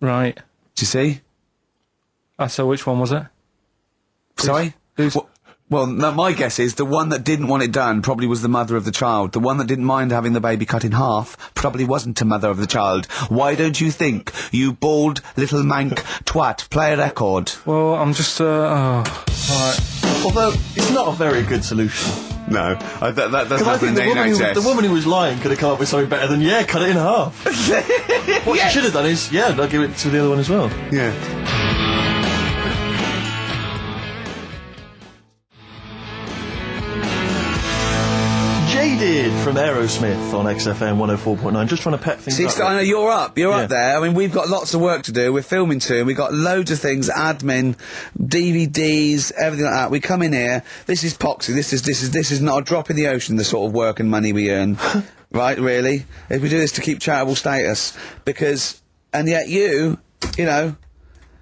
Right. Do you see? So which one was it? Sorry? Well, no, my guess is the one that didn't want it done probably was the mother of the child. The one that didn't mind having the baby cut in half probably wasn't the mother of the child. Why don't you think, you bald little mank twat? Play a record. Well, I'm just, alright. Although, it's not a very good solution. No, that doesn't happen in the NHS. The woman who was lying could have come up with something better than, cut it in half. What she should have done is, I'll give it to the other one as well. Yeah. Jaded from Aerosmith on XFM 104.9. Just trying to pep things up. See, I know you're up there. I mean, we've got lots of work to do. We're filming soon. We've got loads of things, admin, DVDs, everything like that. We come in here. This is Poxy. This is not a drop in the ocean, the sort of work and money we earn. Right, really? If we do this to keep charitable status. And yet you know,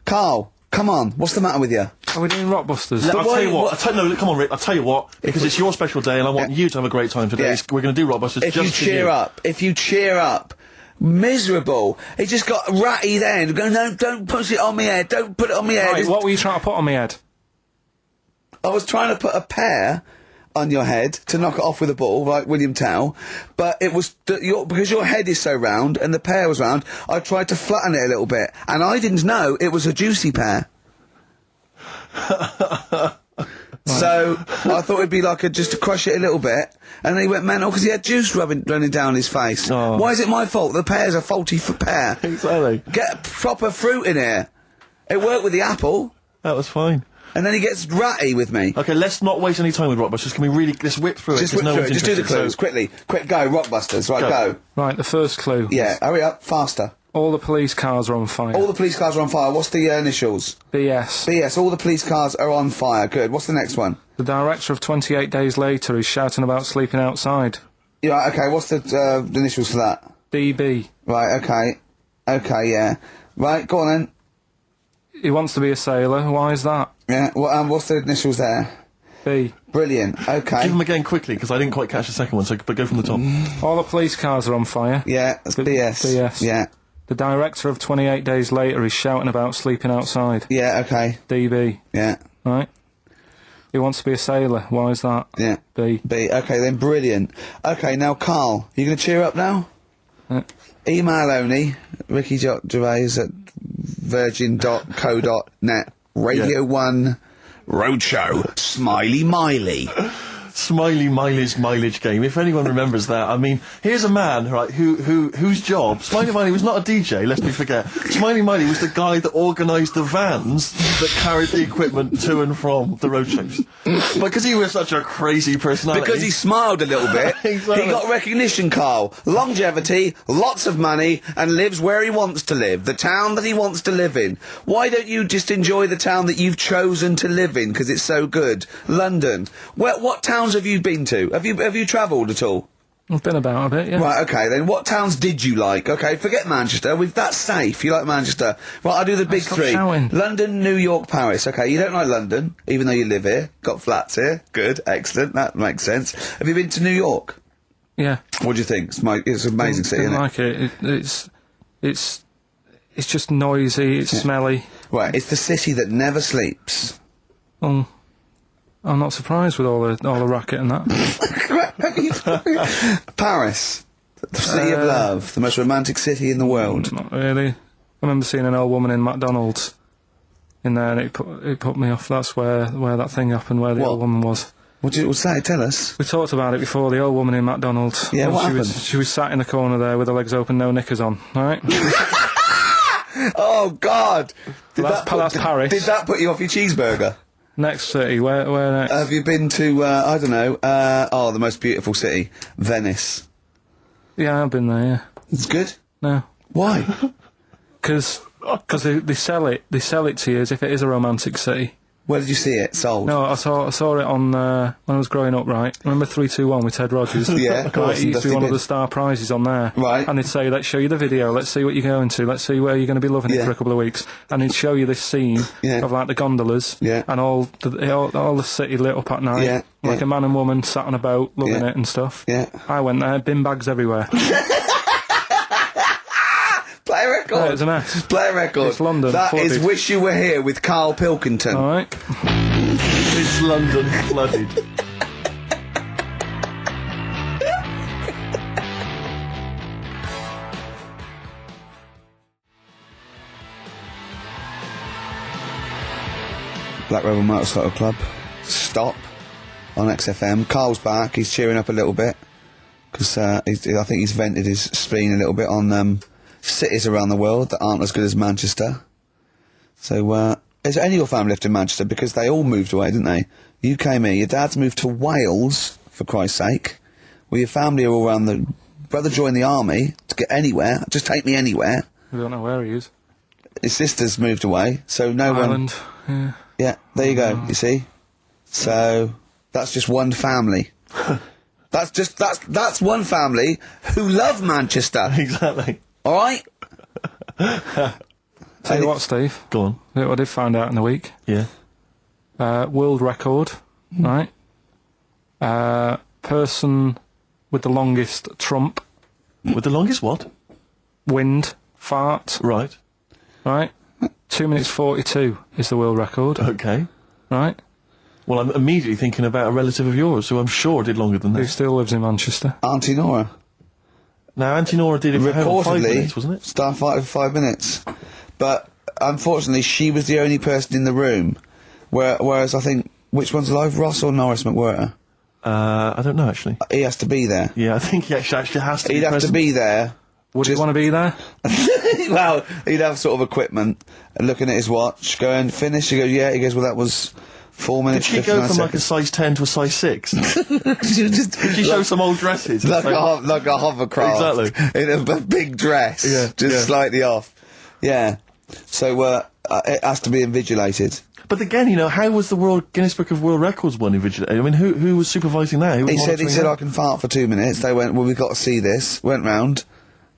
Karl, come on, what's the matter with you? Are we doing Rockbusters? I'll tell you what. Come on, Rick. I'll tell you what. Because it's your special day, and I want you to have a great time today. We're going to do Rockbusters. If you cheer up, miserable. It just got ratty then. Go, no, don't put it on my head. Don't put it on my head. Right, what were you trying to put on my head? I was trying to put a pear on your head to knock it off with a ball, like William Tell, but it was because your head is so round and the pear was round. I tried to flatten it a little bit, and I didn't know it was a juicy pear. So I thought it'd be like just to crush it a little bit, and then he went mental because he had juice running down his face. Oh. Why is it my fault? The pear's a faulty pear. Exactly. Get proper fruit in here. It worked with the apple. That was fine. And then he gets ratty with me. Okay, let's not waste any time with Rockbusters. Can we really... Let's whip through it. Just whip through it. Just do the clues, quickly. Quick, go, Rockbusters. Right, go. Right, the first clue. Yeah, hurry up, faster. All the police cars are on fire. All the police cars are on fire. What's the initials? BS. BS, all the police cars are on fire. Good. What's the next one? The director of 28 Days Later is shouting about sleeping outside. Yeah, okay, what's the initials for that? DB. Right, okay. Okay, yeah. Right, go on then. He wants to be a sailor. Why is that? Yeah, well, what's the initials there? B. Brilliant, okay. Give them again quickly, because I didn't quite catch the second one, but go from the top. All the police cars are on fire. Yeah, that's BS. BS. Yeah. The director of 28 Days Later is shouting about sleeping outside. Yeah, okay. DB. Yeah. Right? He wants to be a sailor. Why is that? Yeah. B. B, okay then, brilliant. Okay, now Karl, you going to cheer up now? Email only, Ricky Gervais at virgin.co.net. Radio 1 Roadshow. Smiley Miley. Smiley Miley's mileage game. If anyone remembers that, I mean, here's a man, right, whose job, Smiley Miley was not a DJ, lest we forget. Smiley Miley was the guy that organised the vans that carried the equipment to and from the roadshows. Because he was such a crazy personality. Because he smiled a little bit. Exactly. He got recognition, Karl. Longevity, lots of money, and lives where he wants to live. The town that he wants to live in. Why don't you just enjoy the town that you've chosen to live in, because it's so good? London. What towns have you been to? Have you travelled at all? I've been about a bit, yeah. Right, okay, then what towns did you like? Okay, forget Manchester. That's safe. You like Manchester. Right, I'll do the big three. Shouting. London, New York, Paris. Okay, you don't like London, even though you live here. Got flats here. Good, excellent. That makes sense. Have you been to New York? Yeah. What do you think? It's an amazing city, isn't it? Like it. It's it's just noisy, it's smelly. Right, it's the city that never sleeps. Well, I'm not surprised with all the racket and that. Paris, the city of love, the most romantic city in the world. Not really. I remember seeing an old woman in McDonald's in there, and it put me off. That's where that thing happened, where the old woman was. What's that? Tell us. We talked about it before, the old woman in McDonald's. Yeah, what happened? She was sat in the corner there with her legs open, no knickers on, alright? Oh, God! That's Paris. Did that put you off your cheeseburger? Next city, where next? Have you been to, I don't know, the most beautiful city, Venice? Yeah, I've been there, yeah. It's good? No. Why? Because they sell it to you as if it is a romantic city. Where did you see it sold? No, I saw it on when I was growing up. Right, remember 3-2-1 with Ted Rogers? Yeah, of course. It used to be one of the star prizes on there. Right. And they'd say, "Let's show you the video. Let's see what you're going to. Let's see where you're going to be loving it for a couple of weeks." And they'd show you this scene of like the gondolas and all the city lit up at night, like a man and woman sat on a boat loving it and stuff. Yeah. I went there, bin bags everywhere. Play a record. Yeah, it's a mess. Play a record. It's London. That flooded. is Wish You Were Here with Karl Pilkington. All right. It's London flooded. Black Rebel Motorcycle Club. Stop. On XFM. Karl's back. He's cheering up a little bit. Because I think he's vented his spleen a little bit on cities around the world that aren't as good as Manchester. So, is any of your family left in Manchester? Because they all moved away, didn't they? You came here. Your dad's moved to Wales, for Christ's sake. Well, your family are all around the... Brother joined the army to get anywhere. Just take me anywhere. We don't know where he is. His sister's moved away, so no Ireland. one... Yeah, there you go, you see? So, that's just one family. That's one family who love Manchester. Exactly. Alright? Tell you what, Steve. Go on. Look what I did find out in the week. Yeah. World record, right? Person with the longest trump. With the longest what? Wind. Fart. Right. Right? 2 minutes 42 is the world record. Okay. Right? Well, I'm immediately thinking about a relative of yours who I'm sure did longer than Who that. still lives in Manchester. Auntie Nora. Now, Auntie Nora did it for how long? 5 minutes, wasn't it? Starfighter for 5 minutes. But, unfortunately, she was the only person in the room. Whereas I think, which one's alive, Ross or Norris McWhirter? I don't know, actually. He has to be there. Yeah, I think he actually has to be He'd have present. to be there. Would you want to be there? Well, he'd have sort of equipment, and looking at his watch, going, finish? He goes, yeah. He goes, well, that was 4 minutes. Did she go from like a size 10 to a size 6? Did she show some old dresses? Like a hovercraft. Exactly. In a big dress. Just slightly off. Yeah. So, it has to be invigilated. But again, you know, how was the Guinness Book of World Records one invigilated? I mean, who was supervising that? Who was He said, monitoring that? I can fart for 2 minutes. They went, well, we've got to see this. Went round.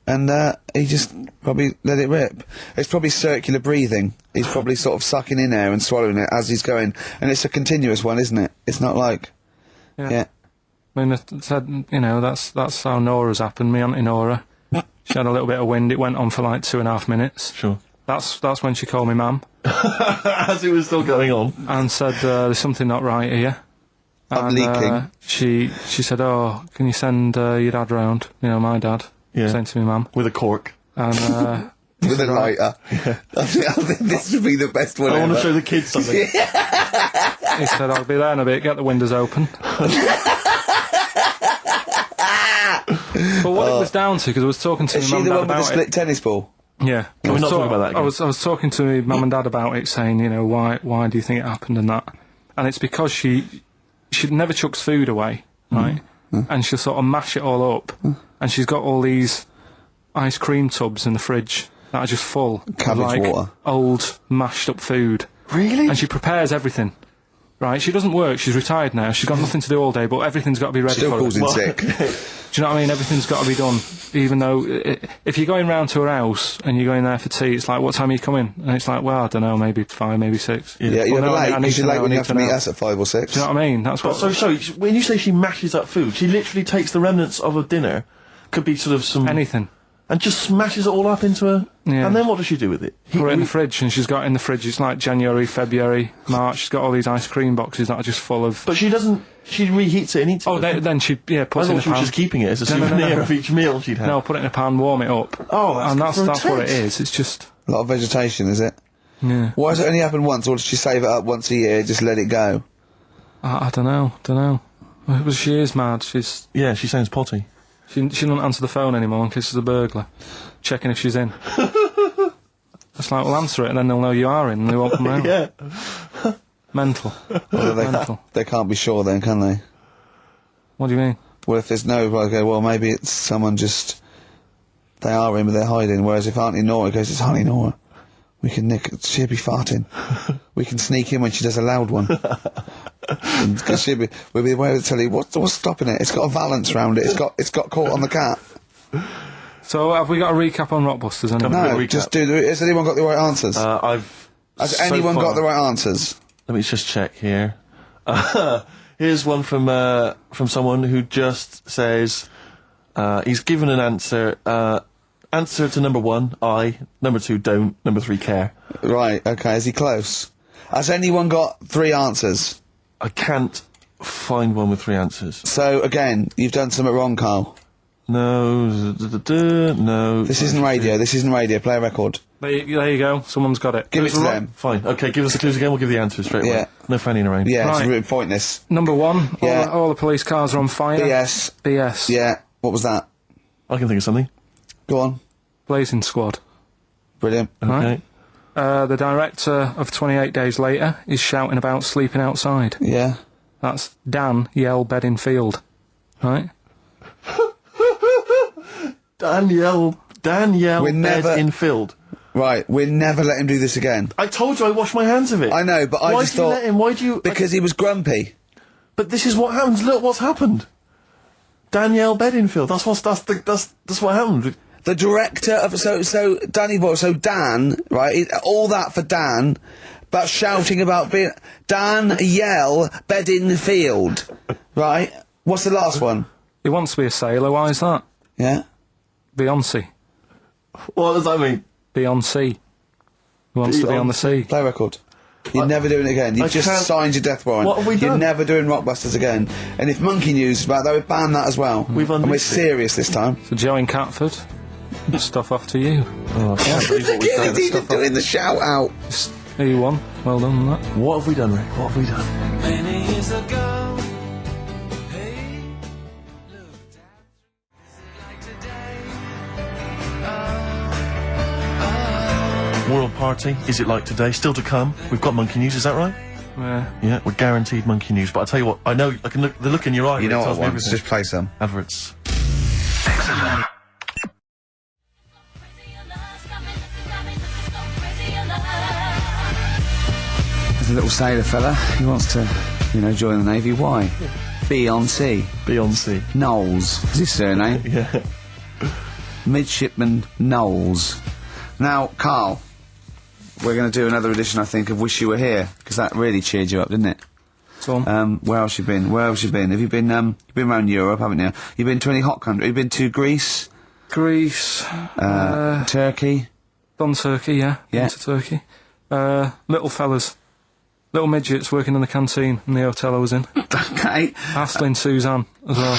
And he just probably let it rip. It's probably circular breathing. He's probably sort of sucking in air and swallowing it as he's going. And it's a continuous one, isn't it? It's not like... Yeah. I mean, it said, you know, that's how Nora's happened, me Auntie Nora. She had a little bit of wind, it went on for like 2.5 minutes. Sure. That's when she called me ma'am. As it was still going on. And said, there's something not right here. I'm leaking. She said, oh, can you send your dad round? You know, my dad. Yeah. Saying to me ma'am. With a cork. And, with a lighter. I think this would be the best one I ever. want to show the kids something. He said, I'll be there in a bit, get the windows open. But what it was down to, because I was talking to Is my she mum the and one dad with the about split tennis ball? Yeah. Can we not talk about that again? I was talking to my mum and dad about it, saying, you know, why do you think it happened and that? And it's because she never chucks food away, right? And she'll sort of mash it all up. And she's got all these ice cream tubs in the fridge that are just full Cabbage of, like, water. old, mashed up food. Really? And she prepares everything. Right, she doesn't work, she's retired now, she's got nothing to do all day, but everything's got to be ready Still for calls her. in sick. Do you know what I mean? Everything's got to be done. Even though, if you're going round to her house and you're going there for tea, it's like, what time are you coming? And it's like, well, I don't know, maybe 5, maybe 6. Yeah, you're Well, no, late, I need because you're to late know, when I you need have to to meet know. us at 5 or 6. Do you know what I mean? That's what... So, when you say she mashes up food, she literally takes the remnants of a dinner, could be sort of some... Anything. and just smashes it all up into a... Yeah. And then what does she do with it? Put it in the fridge, and she's got it in the fridge. It's like January, February, March. She's got all these ice cream boxes that are just full of... But she doesn't... She reheats it and eats it. Oh, then she, puts it in a pan. I thought she was just keeping it as a souvenir of each meal she'd had. No, put it in a pan, warm it up. Oh, and that's what it is. It's just... A lot of vegetation, is it? Yeah. Why does it only happen once, or does she save it up once a year, just let it go? I don't know. Well, she is mad. Yeah, she sounds potty. She doesn't answer the phone anymore in case there's a burglar. Checking if she's in. It's like, well, answer it and then they'll know you are in and they won't come round. Yeah. Mental. Well, Mental. They can't be sure then, can they? What do you mean? Well, if there's no, okay, well, maybe it's someone just... They are in, but they're hiding, whereas if Auntie Nora goes, it's Auntie Nora. We can nick... She'll be farting. We can sneak in when she does a loud one. Because we'll be aware to tell you, what's stopping it? It's got a valance round it. It's got caught on the cat. So, have we got a recap on Rockbusters? No, just do the... Has anyone got the right answers? Has anyone got the right answers? Let me just check here. Here's one from someone who just says, he's given an answer, answer to number 1, I, number 2, don't, number 3, care. Right, okay, is he close? Has anyone got 3 answers? I can't find one with 3 answers. So, again, you've done something wrong, Karl. No, no. This isn't radio, play a record. There you go, someone's got it. Give it to them. Fine, okay, give us the clues again, we'll give the answers straight away. Yeah. No fanning around. Yeah, Right. it's really pointless. Number 1, Yeah. all the police cars are on fire. BS. BS. Yeah, what was that? I can think of something. Go on. Blazing Squad. Brilliant. Okay. Right. The director of 28 Days Later is shouting about sleeping outside. Yeah. That's Dan Yell Bedingfield. Right? Danielle Bedingfield. Right, we'll never let him do this again. I told you I washed my hands of it. I know, but I just thought... Why do you let him? Why do you... Because he was grumpy. But this is what happens. Look what's happened. Danielle Bedingfield. That's what happened. The director of... So Dan, right, all that for Dan, but shouting about being... Dan Yell Bedingfield. Right? What's the last one? He wants to be a sailor, why is that? Yeah? Beyonce. What does that mean? Beyonce. He wants to be on the sea. Play record. You're never doing it again. You've just signed your death warrant. What have we done? You're never doing Rockbusters again. And if Monkey News is about that, we ban that as well. We've and we're serious this time. So Joe in Catford, stuff off to you. Oh, I can't believe what we've done. He's even doing the shout out. Here you won. Well done on that. What have we done, Rick? What have we done? Many years ago, hey, looked at, is it like today? World Party, is it like today? Still to come. We've got Monkey News, is that right? Yeah. Yeah, we're guaranteed Monkey News. But I tell you what, I know, I can look, the look in your eye. You know what I tells me want? everything. Just play some. Adverts. There's a little sailor fella. He wants to, join the Navy. Why? Beyonce. Knowles. Is his surname? Yeah. Midshipman Knowles. Now, Karl, we're going to do another edition, I think, of Wish You Were Here, because that really cheered you up, didn't it? Go on. Where else you been? Have you been, you've been around Europe, haven't you? You've been to any hot country? You've been to Greece? Turkey? Done Turkey, yeah. Yeah. Been to Turkey. Little fellas. Little midgets working in the canteen in the hotel I was in. Okay. Astley and Suzanne as well.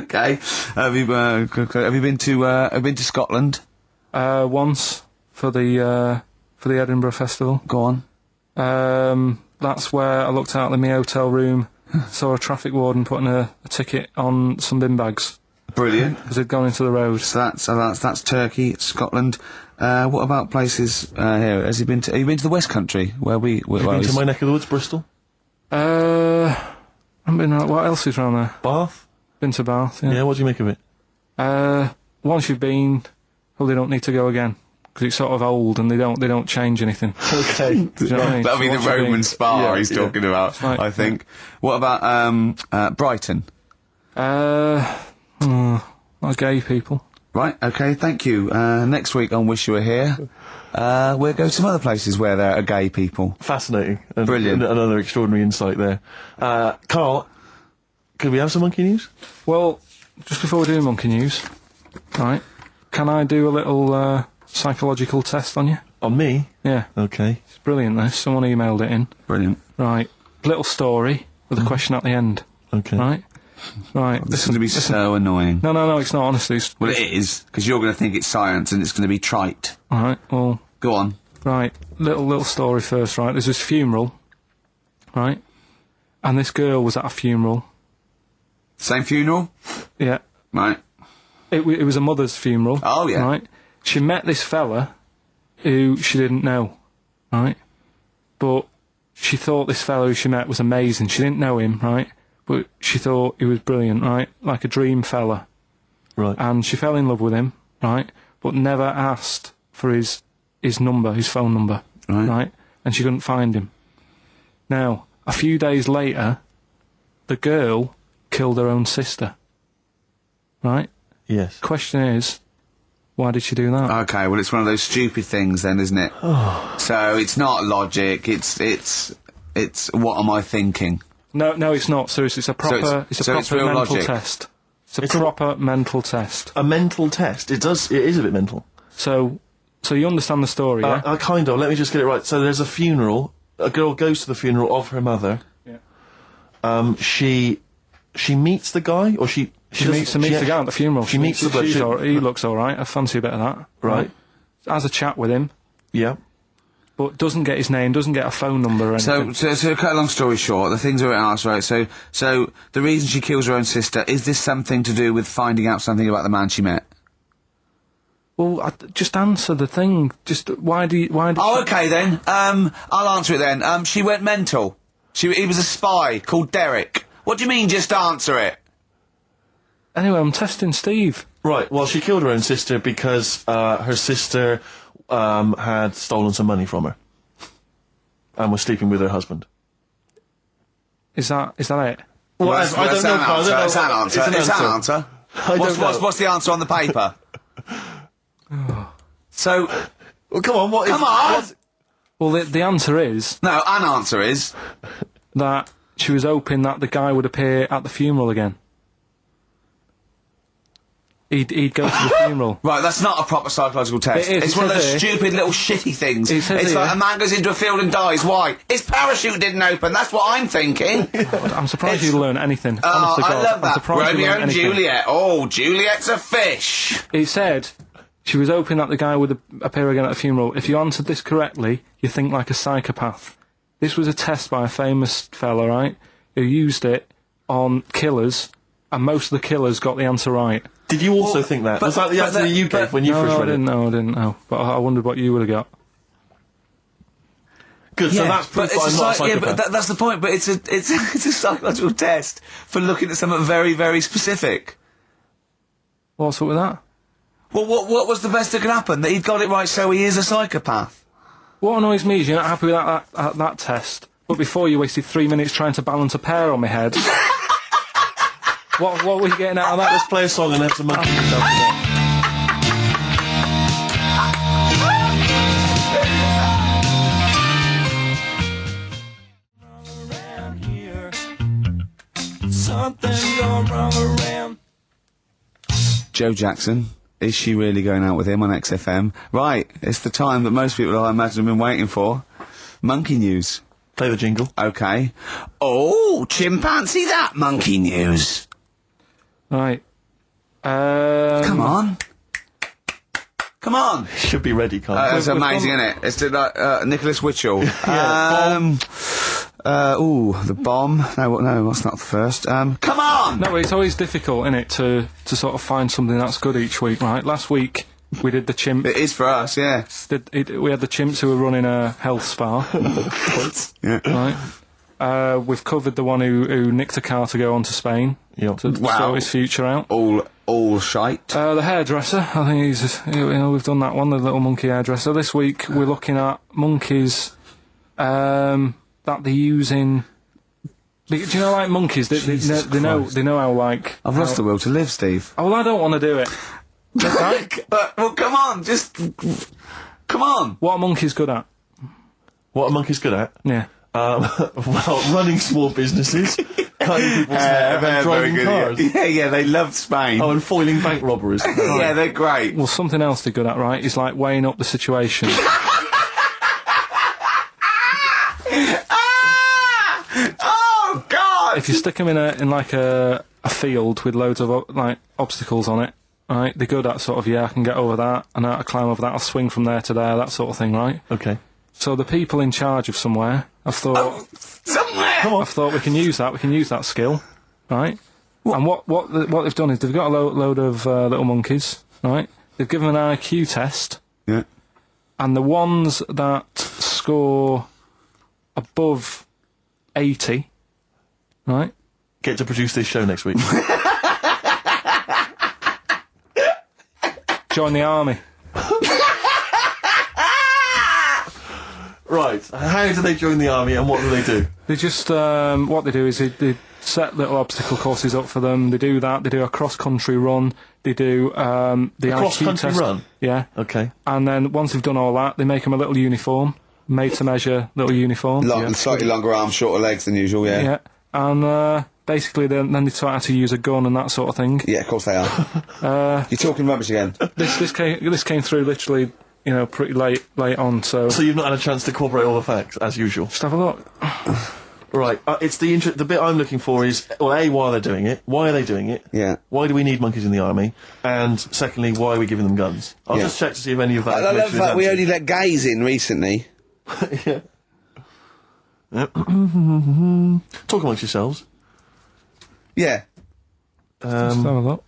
Okay. Have you been to Scotland? Once for the Edinburgh Festival. Go on. That's where I looked out in my hotel room, saw a traffic warden putting a ticket on some bin bags. Brilliant. Because they'd gone into the road. So that's Turkey, Scotland. What about places here? Have you been to the West Country where we? Have you been to my neck of the woods, Bristol? I haven't been around. What else is around there? Bath. Been to Bath. Yeah. Yeah. What do you make of it? Once you've been, well, they don't need to go again because it's sort of old and they don't change anything. Okay. Do you know what I mean? That'll be So the once you've Roman been- spa he's talking about. Right. I think. What about Brighton? Not gay people. Right, okay, thank you. Next week on Wish You Were Here, we'll go to some other places where there are gay people. Fascinating. Brilliant. Another extraordinary insight there. Karl, could we have some Monkey News? Well, just before we do Monkey News, right? can I do a little psychological test on you? On me? Yeah. Okay. It's brilliant, this. Someone emailed it in. Brilliant. Right. Little story with a question at the end. Okay. Right? Right. This is going to be so annoying. No, it's not, honestly. Well, it is, because you're going to think it's science and it's going to be trite. Alright, well... Go on. Right. Little story first, right? There's this funeral, right? And this girl was at a funeral. Same funeral? Yeah. Right. It was a mother's funeral. Oh, yeah. Right? She met this fella who she didn't know, right? But she thought this fellow who she met was amazing. She didn't know him, right? But she thought he was brilliant, right? Like a dream fella. Right. And she fell in love with him, right? But never asked for his number, his phone number, right? And she couldn't find him. Now, a few days later, the girl killed her own sister, right? Yes. Question is, why did she do that? Okay, well, it's one of those stupid things then, isn't it? So it's not logic, it's what am I thinking? No, it's not. Seriously, it's a proper, it's a proper real mental logic. test. It's a proper mental test. A mental test? It is a bit mental. So you understand the story, yeah? I kind of. Let me just get it right. So there's a funeral. A girl goes to the funeral of her mother. Yeah. She meets the guy, or she meets the guy at the funeral. She meets the bloke. He looks all right. I fancy a bit of that. Right. Has a chat with him, Yeah. but doesn't get his name, doesn't get a phone number or anything. So to cut a long story short, the things are asked, right? So the reason she kills her own sister, is this something to do with finding out something about the man she met? Well, just answer the thing. Just why did Oh, okay then. I'll answer it then. She went mental. He was a spy called Derek. What do you mean, just answer it? Anyway, I'm testing Steve. Right. Well, she killed her own sister because her sister had stolen some money from her and was sleeping with her husband. Is that it? Well, I don't know, Karl. It's an answer. It's an answer. What's the answer on the paper? So... Well, come on, Come on! Well, the answer is... No, an answer is... that she was hoping that the guy would appear at the funeral again. He'd go to the funeral. Right, that's not a proper psychological test. It is. It's one of those stupid little shitty things. It's like a man goes into a field and dies. Why? His parachute didn't open. That's what I'm thinking. I'm surprised you learn anything. Honest to God. I love that. I'm surprised you Romeo learn and anything. Juliet. Oh, Juliet's a fish. It said she was hoping that the guy would appear again at the funeral. If you answered this correctly, you think like a psychopath. This was a test by a famous fella, right, who used it on killers, and most of the killers got the answer right. Did you also think that? Was that the answer that you gave when you first read it? No, I didn't know. But I wondered what you would have got. Good, so that's proof I'm not a psychopath. Yeah, but that's the point. But it's a psychological test for looking at something very, very specific. What's up with that? Well, what was the best that could happen? That he'd got it right, so he is a psychopath. What annoys me is you're not happy with that test, but before you wasted 3 minutes trying to balance a pear on my head. What were you getting out of that? Let's play a song and have some monkey yourself again. Something going wrong around. Joe Jackson. Is she really going out with him on XFM? Right, it's the time that most people, I imagine, have been waiting for. Monkey news. Play the jingle. Okay. Oh, chimpanzee that monkey news. Right. Come on. Come on. Should be ready, Karl. It's amazing, isn't it? It's like Nicholas Witchell. The bomb. No, that's not the first. Come on! No, it's always difficult, isn't it, to sort of find something that's good each week, right? Last week, we did the chimp. It is for us, yeah. We had the chimps who were running a health spa. Yeah. Right. We've covered the one who nicked a car to go on to Spain. Yep. To sort his future out. All shite. The hairdresser, I think we've done that one, the little monkey hairdresser. This week, we're looking at monkeys, that they use in... Do you know, like, monkeys, they know how, like... I've lost the will to live, Steve. Oh, well, I don't want to do it. Right? Well, come on, just... Come on! What are monkeys good at? What are monkeys good at? Yeah. Well, running small businesses, cutting people's hair and driving cars. Yeah, they loved Spain. Oh, and foiling bank robberies. Yeah, they're great. Well, something else they're good at, right, is like weighing up the situation. Oh, God! If you stick them in like a field with loads of like obstacles on it, right, they're good at sort of, yeah, I can get over that, and I climb over that, I'll swing from there to there, that sort of thing, right? Okay. So the people in charge of somewhere, I've thought... Somewhere! I've thought we can use that skill, right? And what they've done is they've got a load of little monkeys, right? They've given them an IQ test. Yeah. And the ones that score above 80, right? Get to produce this show next week. Join the army. Right, how do they join the army and what do they do? They just, what they do is they set little obstacle courses up for them, they do that, they do a cross-country run, they do, the IQ cross-country test. run? Yeah. Okay. And then once they've done all that, they make them a little uniform, made to measure little uniform. Slightly longer arms, shorter legs than usual, yeah. Yeah. And, basically then they taught how to use a gun and that sort of thing. Yeah, of course they are. You're talking rubbish again. This came through literally, you know, pretty late on, so... So you've not had a chance to incorporate all the facts, as usual? Just have a look. Right, it's the bit I'm looking for is, well, A, why are they doing it? Why are they doing it? Yeah. Why do we need monkeys in the army? And secondly, why are we giving them guns? I'll just check to see if any of that I love information is that we answered. only let gays in recently. Yeah. Talk amongst yourselves. Yeah. Just have a look.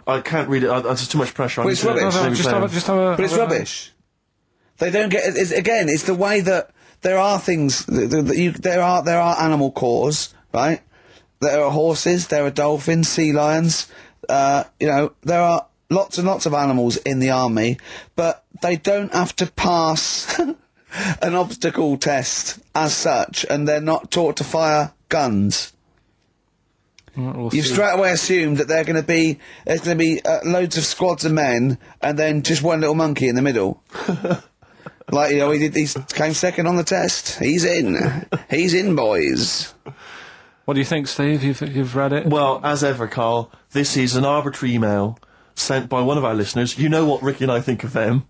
I can't read it. There's too much pressure. Well, it's rubbish. Just have a... But it's rubbish. They don't get... It's the way that there are things... There are animal cores, right? There are horses, there are dolphins, sea lions. You know, there are lots and lots of animals in the army, but they don't have to pass an obstacle test as such, and they're not taught to fire guns. You've straight away assumed that there's going to be loads of squads of men and then just one little monkey in the middle. Like, you know, he came second on the test. He's in, boys. What do you think, Steve? You've read it? Well, as ever, Karl, this is an arbitrary email sent by one of our listeners. You know what Ricky and I think of them.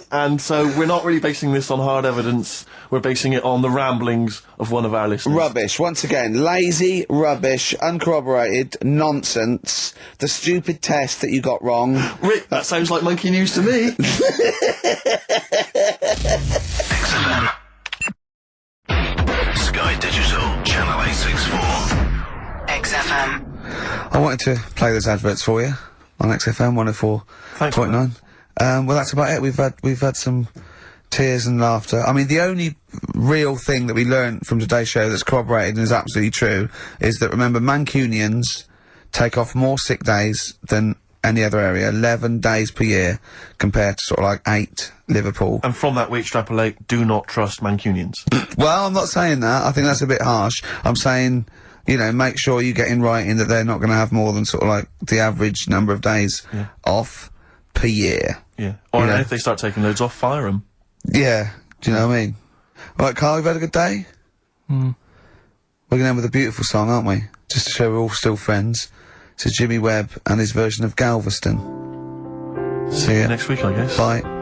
and so we're not really basing this on hard evidence. We're basing it on the ramblings of one of our listeners. Rubbish. Once again, lazy, rubbish, uncorroborated, nonsense. The stupid test that you got wrong. Rick, that sounds like monkey news to me. XFM. Sky Digital, Channel 864. XFM. I wanted to play those adverts for you on XFM 104.9. Well, that's about it. We've had some tears and laughter. I mean, the only real thing that we learned from today's show that's corroborated and is absolutely true is that, remember, Mancunians take off more sick days than any other area, 11 days per year, compared to sort of like 8 Liverpool. And from that we extrapolate, do not trust Mancunians. Well, I'm not saying that. I think that's a bit harsh. I'm saying, you know, make sure you get in writing that they're not going to have more than sort of like the average number of days off per year. Yeah. Or if they start taking loads off, fire them. Yeah. Do you know what I mean? Right, Karl, you've had a good day? We're going to end with a beautiful song, aren't we? Just to show we're all still friends. It's Jimmy Webb and his version of Galveston. See you next week, I guess. Bye.